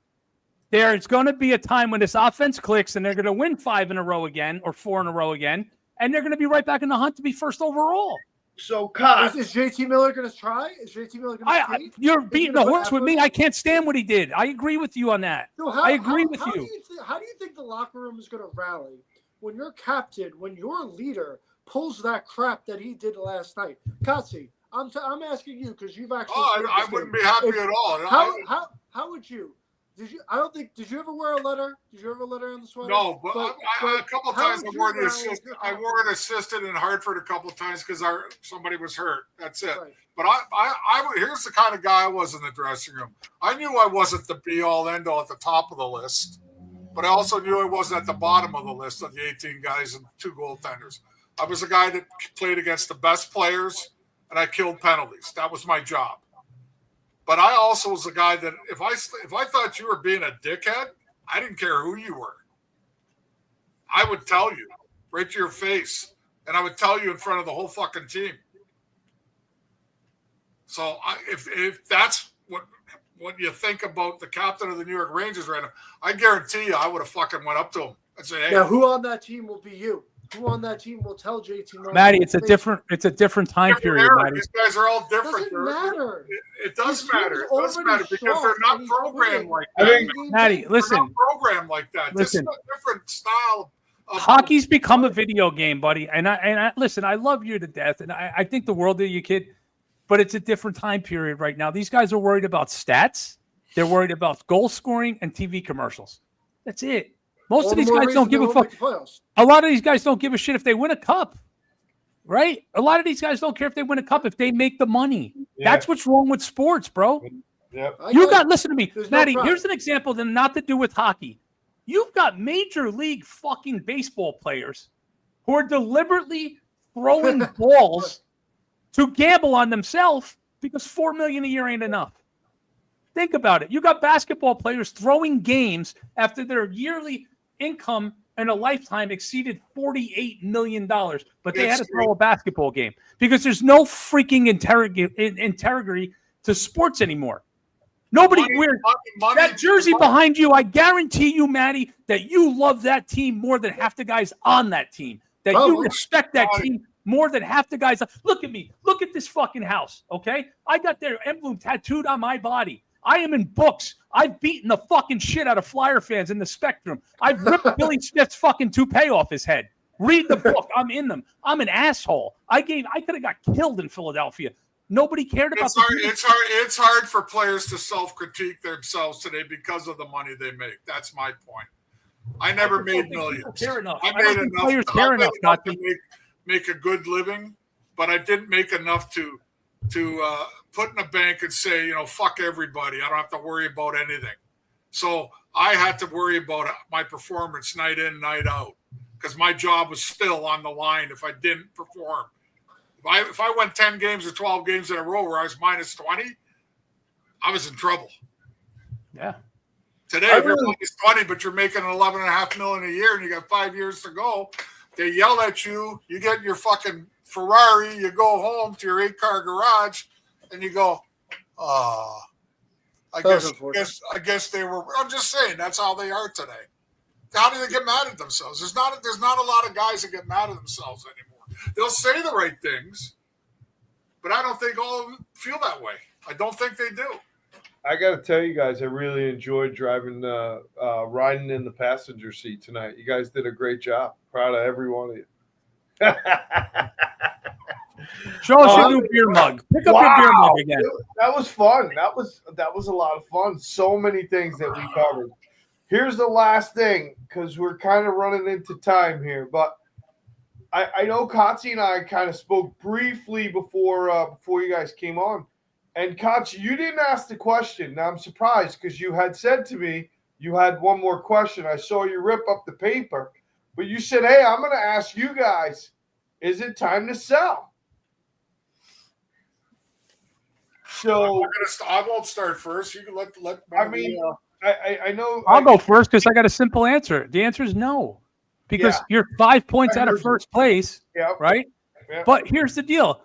There's going to be a time when this offense clicks and they're going to win 5 in a row again or 4 in a row again, and they're going to be right back in the hunt to be first overall. So, Kyle, is JT Miller going to try? Is JT Miller going to try? You're beating the horse with me. I can't stand what he did. I agree with you on that. So I agree with you. How do you think the locker room is going to rally when your captain, when your leader pulls that crap that he did last night? Kotze, I'm asking you because you've actually. I wouldn't be happy at all. How would you? Did you ever wear a letter? Did you ever letter on the sweater? No, but a couple of times I wore an assistant in Hartford a couple of times because somebody was hurt. That's it. Right. But here's the kind of guy I was in the dressing room. I knew I wasn't the be-all, end-all at the top of the list, but I also knew I wasn't at the bottom of the list of the 18 guys and 2 goaltenders. I was a guy that played against the best players, and I killed penalties. That was my job. But I also was a guy that if I thought you were being a dickhead, I didn't care who you were. I would tell you right to your face, and I would tell you in front of the whole fucking team. So if that's what you think about the captain of the New York Rangers right now, I guarantee you I would have fucking went up to him and said, "Hey." Now, who on that team will be you? Who on that team will tell JT? Matty, it's a different time period, Matty. These guys are all different. Doesn't matter. It does matter. It does matter because they're not programmed like that. I mean, Matty, listen. They're not programmed like that. Listen. This is a different style. Hockey's become a video game, buddy. And I listen, I love you to death, and I think the world of you, kid. But it's a different time period right now. These guys are worried about stats. They're worried about goal scoring and TV commercials. That's it. Most of these guys don't give a fuck. A lot of these guys don't give a shit if they win a cup, right? A lot of these guys don't care if they win a cup if they make the money. Yeah. That's what's wrong with sports, bro. Yep. Listen to me, Matty, here's an example that not to do with hockey. You've got major league fucking baseball players who are deliberately throwing balls to gamble on themselves because $4 million a year ain't enough. Think about it. You got basketball players throwing games after their yearly income in a lifetime exceeded $48 million, but they had to throw a basketball game because there's no freaking integrity to sports anymore. Nobody wears that jersey behind you. I guarantee you, Matty, that you love that team more than half the guys on that team, that you respect that team more than half the guys. Look at me. Look at this fucking house, okay? I got their emblem tattooed on my body. I am in books. I've beaten the fucking shit out of Flyer fans in the Spectrum. I've ripped Billy Smith's fucking toupee off his head. Read the book. I'm in them. I'm an asshole. I could have got killed in Philadelphia. Nobody cared about it's hard for players to self-critique themselves today because of the money they make. That's my point. I never made millions. I made enough to make a good living, but I didn't make enough to put in a bank and say, fuck everybody. I don't have to worry about anything. So I had to worry about my performance night in, night out, because my job was still on the line if I didn't perform. If I went 10 games or 12 games in a row where I was minus 20, I was in trouble. Yeah. Today, if you're minus 20, but you're making $11.5 million a year and you got 5 years to go, they yell at you. You get in your fucking Ferrari, you go home to your 8-car garage, and you go, I guess they were. I'm just saying that's how they are today. How do they get mad at themselves? There's not a lot of guys that get mad at themselves anymore. They'll say the right things, but I don't think all of them feel that way. I don't think they do. I got to tell you guys, I really enjoyed riding in the passenger seat tonight. You guys did a great job. Proud of every one of you. Show us your new beer mug. Pick up your beer mug again. That was fun. That was a lot of fun. So many things that we covered. Here's the last thing, because we're kind of running into time here, but I know Kotzi and I kind of spoke briefly before you guys came on. And Kotzi, you didn't ask the question. Now I'm surprised because you had said to me you had one more question. I saw you rip up the paper, but you said, "Hey, I'm going to ask you guys, is it time to sell?" So I won't start first. You can let. I know. I'll go first because I got a simple answer. The answer is no, because you're 5 points out of first place, right? Yeah. But here's the deal: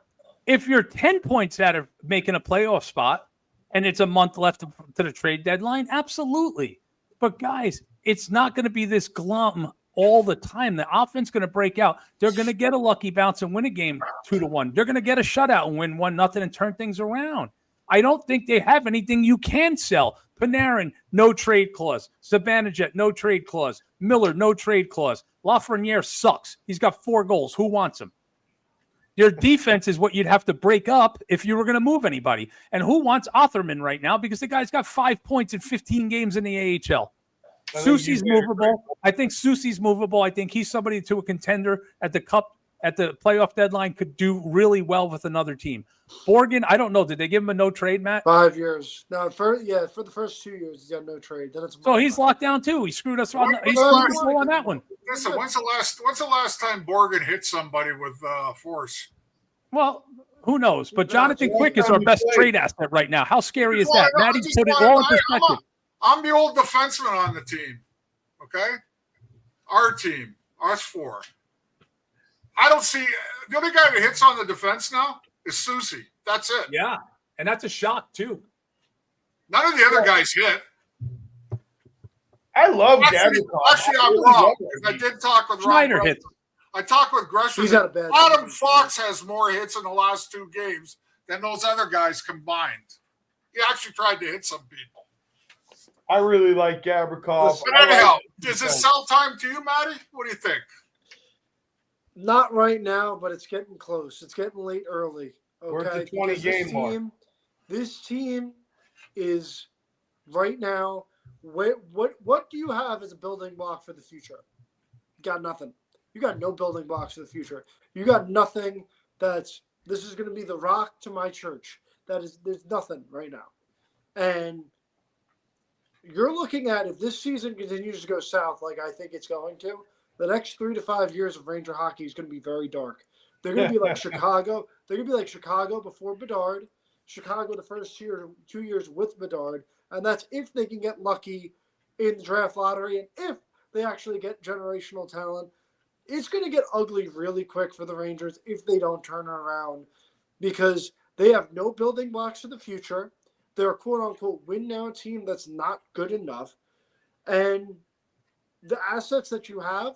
if you're 10 points out of making a playoff spot, and it's a month left to the trade deadline, absolutely. But guys, it's not going to be this glum all the time. The offense is going to break out. They're going to get a lucky bounce and win a game 2-1. They're going to get a shutout and win 1-0 and turn things around. I don't think they have anything you can sell. Panarin, no trade clause. Zibanejad, no trade clause. Miller, no trade clause. Lafreniere sucks. He's got 4 goals. Who wants him? Your defense is what you'd have to break up if you were going to move anybody. And who wants Otherman right now? Because the guy's got 5 points in 15 games in the AHL. Soucy's movable. I think Soucy's movable. I think he's somebody to a contender at the cup at the playoff deadline could do really well with another team. Borgen, I don't know. Did they give him a no trade, Matt? 5 years. No, for the first 2 years, he's got no trade. Then it's so he's locked down too. He screwed us on. He screwed us on that one. Listen, when's the last time Borgen hit somebody with force? Well, who knows? But Jonathan Quick is our best trade asset right now. How scary is that? Maddie put it all in perspective. I'm the old defenseman on the team. Okay, our team, us four. I don't see the only guy that hits on the defense now is Soucy. That's it. Yeah, and that's a shock too. None of the other guys hit. I love Actually, I'm wrong. I did talk with Schneider hits. I talked with Gresham. He's got a bad Adam Fox has more hits in the last 2 games than those other guys combined. He actually tried to hit some people. I really like Gavrikov. But anyhow, is this sell time to you, Matty? What do you think? Not right now, but it's getting close. It's getting late early. Okay, we're at the 20-game mark. This team is right now. What do you have as a building block for the future? You got nothing. You got no building blocks for the future. You got nothing. This is going to be the rock to my church. There's nothing right now, and you're looking at if this season continues to go south like I think it's going to. The next 3 to 5 years of Ranger hockey is going to be very dark. They're going to be like Chicago. They're going to be like Chicago before Bedard, Chicago the first 2 years with Bedard, and that's if they can get lucky in the draft lottery and if they actually get generational talent. It's going to get ugly really quick for the Rangers if they don't turn around because they have no building blocks for the future. They're a quote-unquote win-now team that's not good enough. And the assets that you have,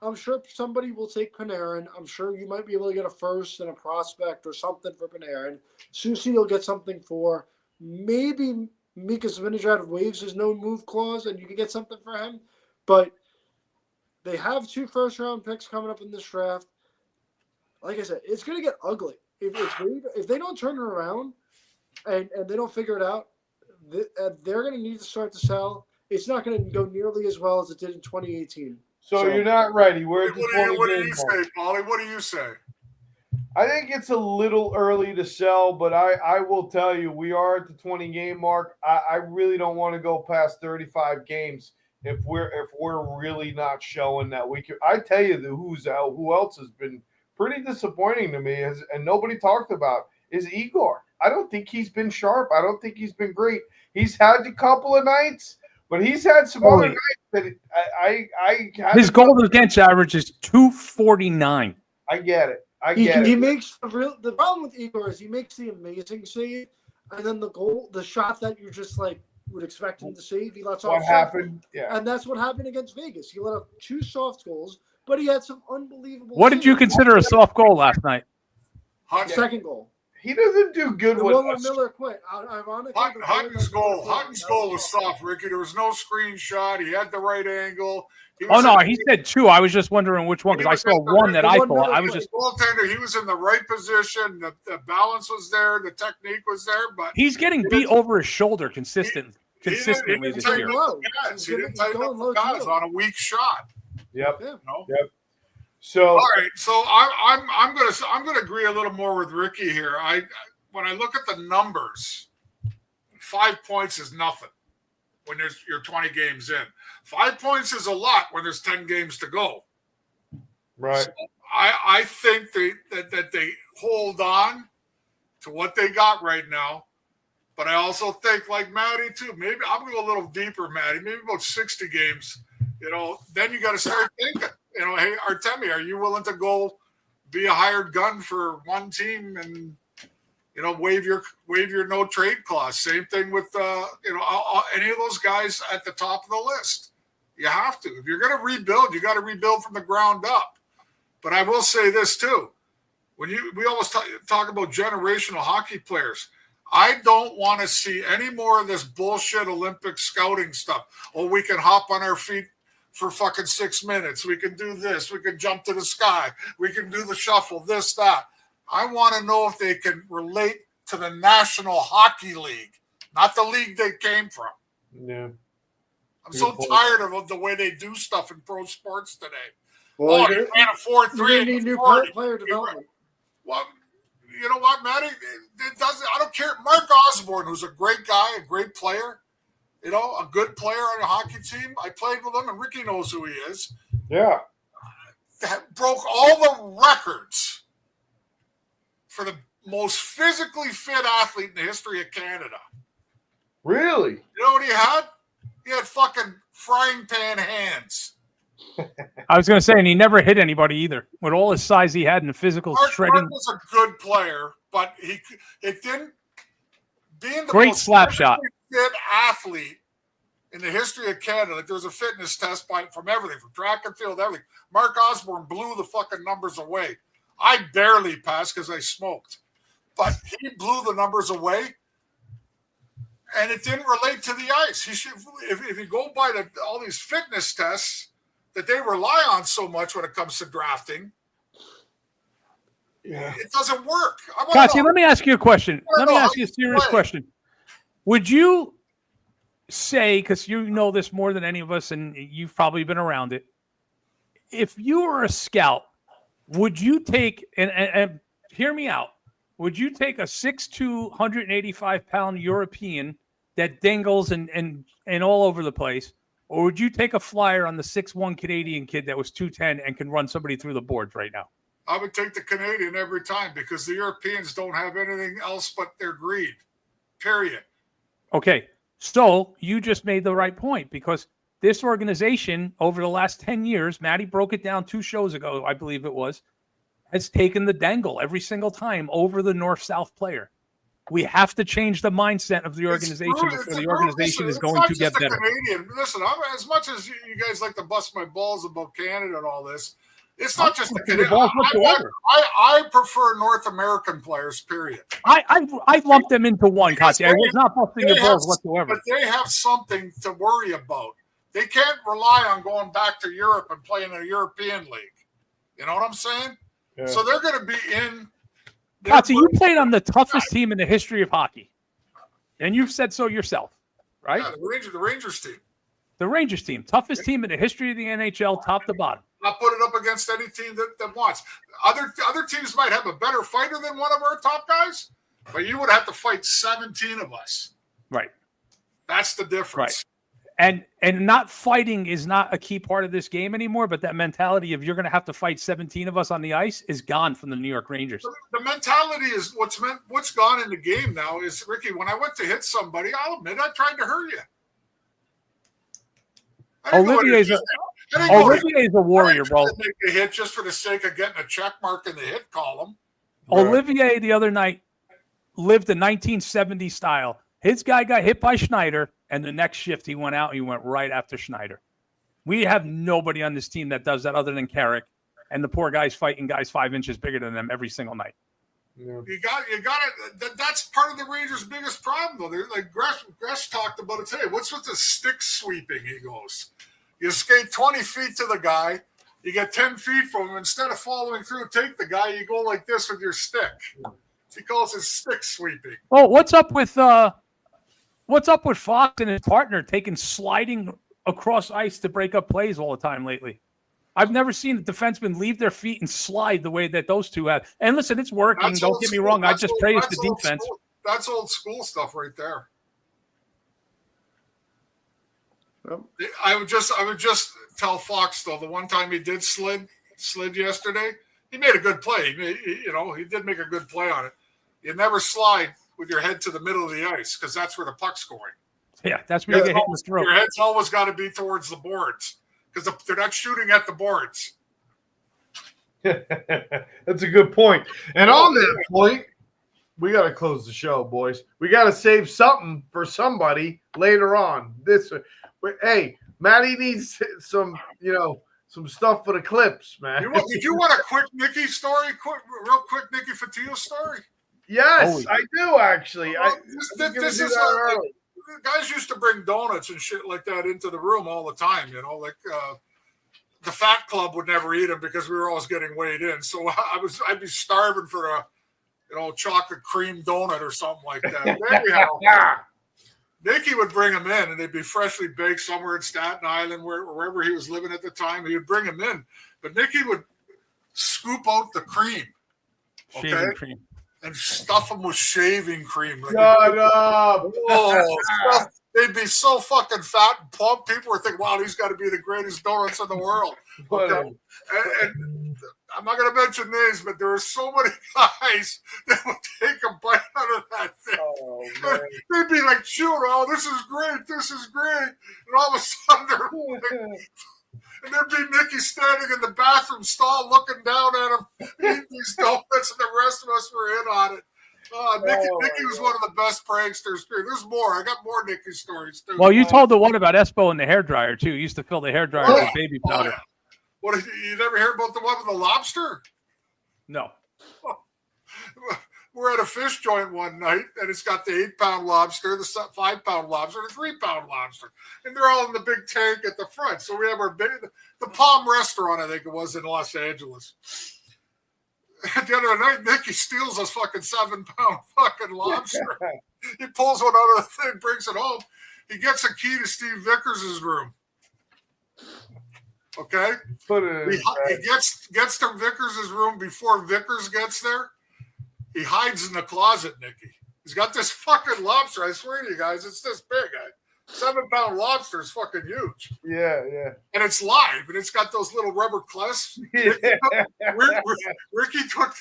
I'm sure somebody will take Panarin. I'm sure you might be able to get a first and a prospect or something for Panarin. Soucy will get something for. Maybe Mika Zibanejad waives his no-move clause and you can get something for him. But they have 2 first-round picks coming up in this draft. Like I said, it's going to get ugly. If they don't turn it around and they don't figure it out, they're going to need to start to sell. It's not going to go nearly as well as it did in 2018. So you're not ready. We're at the 20 what do you say, Paulie? What do you say? I think it's a little early to sell, but I will tell you, we are at the 20-game mark. I really don't want to go past 35 games if we're really not showing that we can. I tell you, who else has been pretty disappointing to me and nobody talked about is Igor. I don't think he's been sharp. I don't think he's been great. He's had a couple of nights, but he's had some other nights that his goal against average is .249. I get it. He makes the problem with Igor is he makes the amazing save, and then the shot that you just like would expect him to save, he lets off. What happened? Yeah, and that's what happened against Vegas. He let up 2 soft goals, but he had some unbelievable. What did you consider a soft goal last night? Second goal. He doesn't do good with one Miller quit. Ironically, Hutton's goal was soft, Ricky. There was no screenshot. He had the right angle. He said 2. I was just wondering which one because I saw one that I thought. I was just goaltender. He was in the right position. The balance was there. The technique was there. But he's getting beat over his shoulder consistently this year. He didn't tighten up the guys on a weak shot. Yep. You know? Yep. So all right, so I'm gonna agree a little more with Ricky here. When I look at the numbers, 5 points is nothing when you're 20 games in. 5 points is a lot when there's 10 games to go. Right. So I think that they hold on to what they got right now, but I also think like Matty too. Maybe I'm gonna go a little deeper, Matty. Maybe about 60 games. Then you got to start thinking. Hey, Artemi, are you willing to go be a hired gun for one team and, waive your no trade clause? Same thing with, any of those guys at the top of the list. You have to. If you're going to rebuild, you got to rebuild from the ground up. But I will say this too. We always talk about generational hockey players. I don't want to see any more of this bullshit Olympic scouting stuff. Oh, we can hop on our feet for fucking 6 minutes. We can do this. We can jump to the sky. We can do the shuffle, this, that. I want to know if they can relate to the National Hockey League, not the league they came from. Yeah. I'm so tired of the way they do stuff in pro sports today. Well, you can't afford three. You need new player development. Well, you know what, Matty? It doesn't. I don't care. Mark Osborne, who's a great guy, a great player, you know, a good player on a hockey team. I played with him, and Ricky knows who he is. Yeah. That broke all the records for the most physically fit athlete in the history of Canada. Really? You know what he had? He had fucking frying pan hands. I was going to say, and he never hit anybody either. With all his size he had and the physical shredding. Mark was a good player, but it didn't. Being the Great most slap shot. fit athlete in the history of Canada, like there was a fitness test from everything, from track and field, everything. Mark Osborne blew the fucking numbers away. I barely passed because I smoked, but he blew the numbers away. And it didn't relate to the ice. He should, if you go by all these fitness tests that they rely on so much when it comes to drafting, it doesn't work. Katya, let me ask you a question. Let me ask you a serious question. Would you say, because you know this more than any of us, and you've probably been around it, if you were a scout, would you take, and hear me out, would you take a 6'2", 185-pound European that dingles and all over the place, or would you take a flyer on the 6'1" Canadian kid that was 210 and can run somebody through the boards right now? I would take the Canadian every time because the Europeans don't have anything else but their greed, period. Okay, so you just made the right point because this organization over the last 10 years, Matty broke it down 2 shows ago, I believe it was, has taken the dangle every single time over the north-south player. We have to change the mindset of the organization before the organization is going to get better. Canadian. Listen, as much as you guys like to bust my balls about Canada and all this, it's not just the Canadian. I prefer North American players, period. I lumped them into one, Katya. I was not busting your balls whatsoever. But they have something to worry about. They can't rely on going back to Europe and playing in a European league. You know what I'm saying? Yeah. So they're going to be in. Katya, you played on the toughest team in the history of hockey, and you've said so yourself, right? Yeah, the Rangers team. The Rangers team, toughest team in the history of the NHL, top to bottom. Not put it up against any team that wants. Other teams might have a better fighter than one of our top guys, but you would have to fight 17 of us. Right. That's the difference. Right. And not fighting is not a key part of this game anymore, but that mentality of you're going to have to fight 17 of us on the ice is gone from the New York Rangers. The mentality is what's gone in the game now is, Ricky, when I went to hit somebody, I'll admit I tried to hurt you. Olivier's a warrior, bro. Make a hit just for the sake of getting a check mark in the hit column. Olivier the other night lived the 1970s style. His guy got hit by Schneider, and the next shift he went out, he went right after Schneider. We have nobody on this team that does that other than Carrick, and the poor guy's fighting guys 5 inches bigger than them every single night. Yeah. You got it. That's part of the Rangers' biggest problem, though. They're like Gresh talked about it today. What's with the stick sweeping? He goes, you skate 20 feet to the guy, you get 10 feet from him. Instead of following through, take the guy, you go like this with your stick. He calls it stick sweeping. Oh, what's up with Fox and his partner sliding across ice to break up plays all the time lately? I've never seen a defenseman leave their feet and slide the way that those two have. And listen, it's working. Don't get me wrong. I just praise the defense. That's old school stuff right there. I would just tell Fox, though, the one time he did slid yesterday, he made a good play. He did make a good play on it. You never slide with your head to the middle of the ice because that's where the puck's going. Yeah, that's where you get hit in the throat. Your head's always got to be towards the boards because they're not shooting at the boards. That's a good point. And on that point, we got to close the show, boys. We got to save something for somebody later on. Hey, Matty needs some stuff for the clips, man. Did you want a quick Nicky story? Real quick Nicky Fotiu story? Yes, I do actually. This is guys used to bring donuts and shit like that into the room all the time. The Fat Club would never eat them because we were always getting weighed in. So I'd be starving for chocolate cream donut or something like that. Anyhow, Nicky would bring them in, and they'd be freshly baked somewhere in Staten Island, wherever he was living at the time. He would bring them in, but Nicky would scoop out the cream, Shaving cream. and stuff them with shaving cream. Like, Shut up. They'd be so fucking fat and plump. People were thinking, wow, these got to be the greatest donuts in the world. Okay? And I'm not going to mention names, but there were so many guys that would take a bite out of that thing. Oh, man. They'd be like, shoot, oh, this is great. This is great. And all of a sudden, and there'd be Nicky standing in the bathroom stall looking down at him, eating these donuts, and the rest of us were in on it. Nicky was one of the best pranksters. There's more. I got more Nicky stories too. Well, you told the one about Espo and the hairdryer too. He used to fill the hairdryer with baby powder. What, you never hear about the one with the lobster? No. We're at a fish joint one night, and it's got the 8-pound lobster, the 5-pound lobster, the 3-pound lobster, and they're all in the big tank at the front. So we have the Palm Restaurant, I think it was, in Los Angeles. At the end of the night, Nicky steals a fucking 7-pound fucking lobster. He pulls one out of the thing, brings it home. He gets a key to Steve Vickers' room. Okay? He gets to Vickers' room before Vickers gets there. He hides in the closet, Nicky. He's got this fucking lobster. I swear to you guys, it's this big. 7-pound lobster is fucking huge. Yeah. And it's live, and it's got those little rubber clasps. Yeah. Nicky took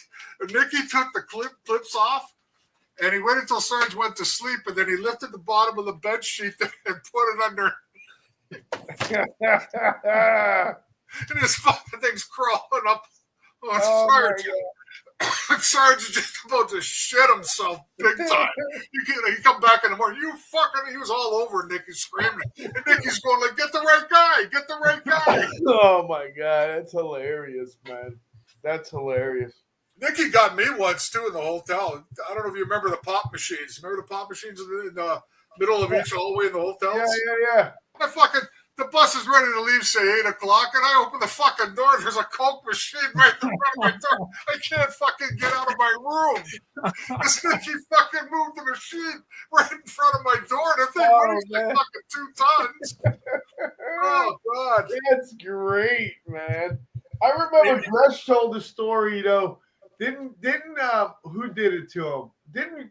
the clips off, and he waited until Sarge went to sleep, and then he lifted the bottom of the bed sheet and put it under. And this fucking thing's crawling up on Sarge. Sarge is just about to shit himself big time. He come back in the morning. He was all over Nicky screaming. And Nicky's going like, get the right guy. Oh my God. That's hilarious, man. That's hilarious. Nicky got me once too in the hotel. I don't know if you remember the pop machines. Remember the pop machines in the middle of each hallway in the hotels? Yeah. The bus is ready to leave, say 8 o'clock, and I open the fucking door. There's a Coke machine right in front of my door. I can't fucking get out of my room. This Nicky fucking moved the machine right in front of my door. The thing weighs like fucking 2 tons. Oh, God. That's great, man. I remember Gresh told the story, Didn't who did it to him?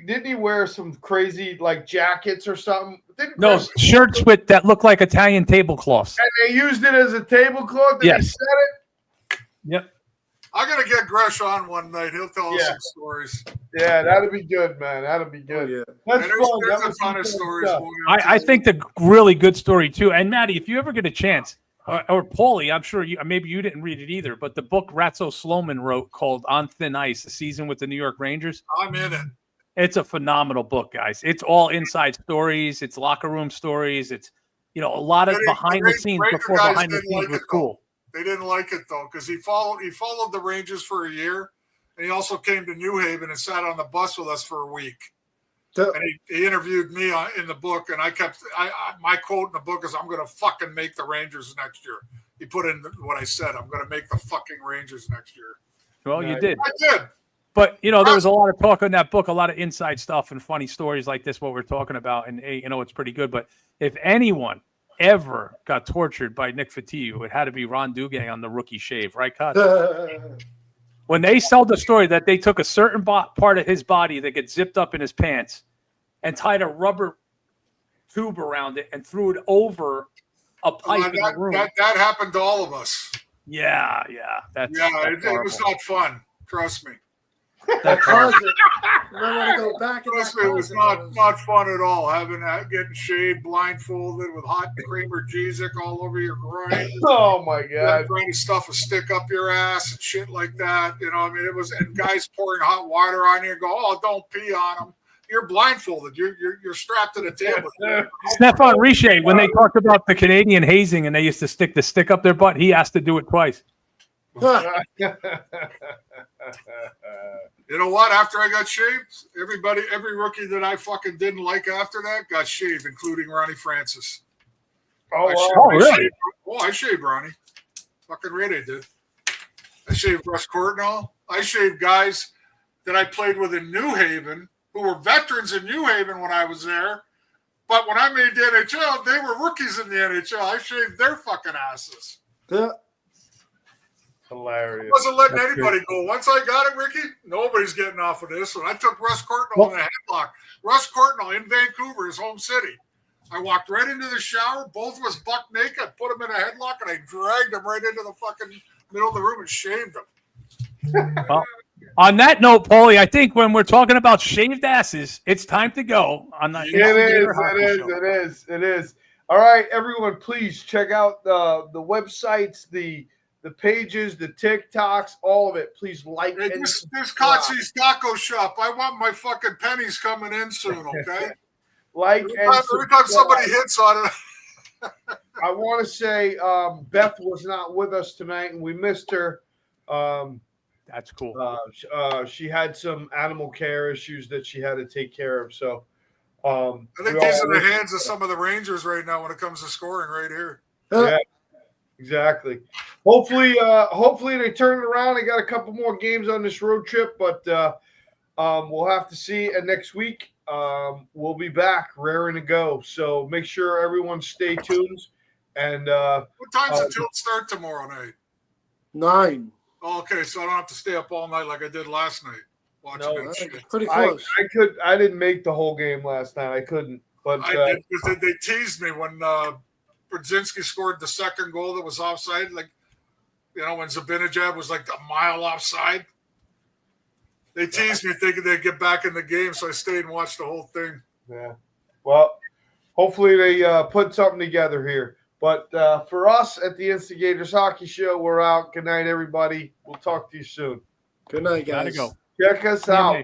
Didn't he wear some crazy like jackets or something? Shirts that look like Italian tablecloths. And they used it as a tablecloth? Yes. He said it? Yep. I gotta get Gresh on one night. He'll tell us some stories. Yeah, that'll be good, man. That'll be good. Yeah. That's fun. There's a ton of stories. I think the really good story too. And Maddie, if you ever get a chance, or Paulie, I'm sure maybe you didn't read it either, but the book Ratso Sloman wrote called On Thin Ice, a season with the New York Rangers. I'm in it. It's a phenomenal book, guys. It's all inside stories. It's locker room stories. It's, a lot of behind the scenes before behind the scenes was cool. They didn't like it though, because he followed the Rangers for a year, and he also came to New Haven and sat on the bus with us for a week. And he interviewed me in the book, and my quote in the book is, "I'm going to fucking make the Rangers next year." He put in what I said. I'm going to make the fucking Rangers next year. Well, you did. I did. But, there was a lot of talk in that book, a lot of inside stuff and funny stories like this, what we're talking about. And, it's pretty good. But if anyone ever got tortured by Nick Fotiu, it had to be Ron Duguay on the rookie shave, right, Cut? When they told the story that they took a certain part of his body that gets zipped up in his pants and tied a rubber tube around it and threw it over a pipe in the room. That happened to all of us. Yeah. That's it was not fun. Trust me. That closet. I want to go back in Trust that me, it was closet. not fun at all. Getting shaved, blindfolded with hot creamer Jezik all over your groin. Oh my God! Trying to stuff a stick up your ass and shit like that. It was, and guys pouring hot water on you and go, "Oh, don't pee on them." You're blindfolded. You're strapped to the table. Stefan Richer, when they talked about the Canadian hazing and they used to stick the stick up their butt, he asked to do it twice. You know what? After I got shaved, every rookie that I fucking didn't like after that got shaved, including Ronnie Francis. Oh, really? I shaved Ronnie. Fucking really did. I shaved Russ Courtnall. I shaved guys that I played with in New Haven who were veterans in New Haven when I was there. But when I made the NHL, they were rookies in the NHL. I shaved their fucking asses. Yeah. Hilarious. I wasn't letting anybody go. Once I got it, Ricky, nobody's getting off of this one. I took Russ Courtnall in a headlock. Russ Courtnall in Vancouver, his home city. I walked right into the shower. Both of us buck naked. Put him in a headlock, and I dragged him right into the fucking middle of the room and shaved him. Well, on that note, Paulie, I think when we're talking about shaved asses, it's time to go. On the It is. All right, everyone, please check out the websites, the pages, the TikToks, all of it. Please like Hey, and this Kotzi's Taco Shop. I want my fucking pennies coming in soon, okay? like Every time somebody hits on it. I want to say Beth was not with us tonight, and we missed her. That's cool. She had some animal care issues that she had to take care of. So I think these are the hands of some of the Rangers right now when it comes to scoring right here. Yeah, exactly. Hopefully they turn it around. They got a couple more games on this road trip, but we'll have to see. And next week we'll be back, raring to go. So make sure everyone stay tuned. And what time's the tilt start tomorrow night? 9. Oh, okay, so I don't have to stay up all night like I did last night. Watching that shit. Pretty close. I didn't make the whole game last night. I couldn't. But I did because they teased me when Brzezinski scored the second goal that was offside. Like, you know, when Zibanejad was like a mile offside. They teased me thinking they'd get back in the game, so I stayed and watched the whole thing. Yeah. Well, hopefully they put something together here. But for us at the Instigators Hockey Show, we're out. Good night, everybody. We'll talk to you soon. Good night, guys. Gotta go. Check us out.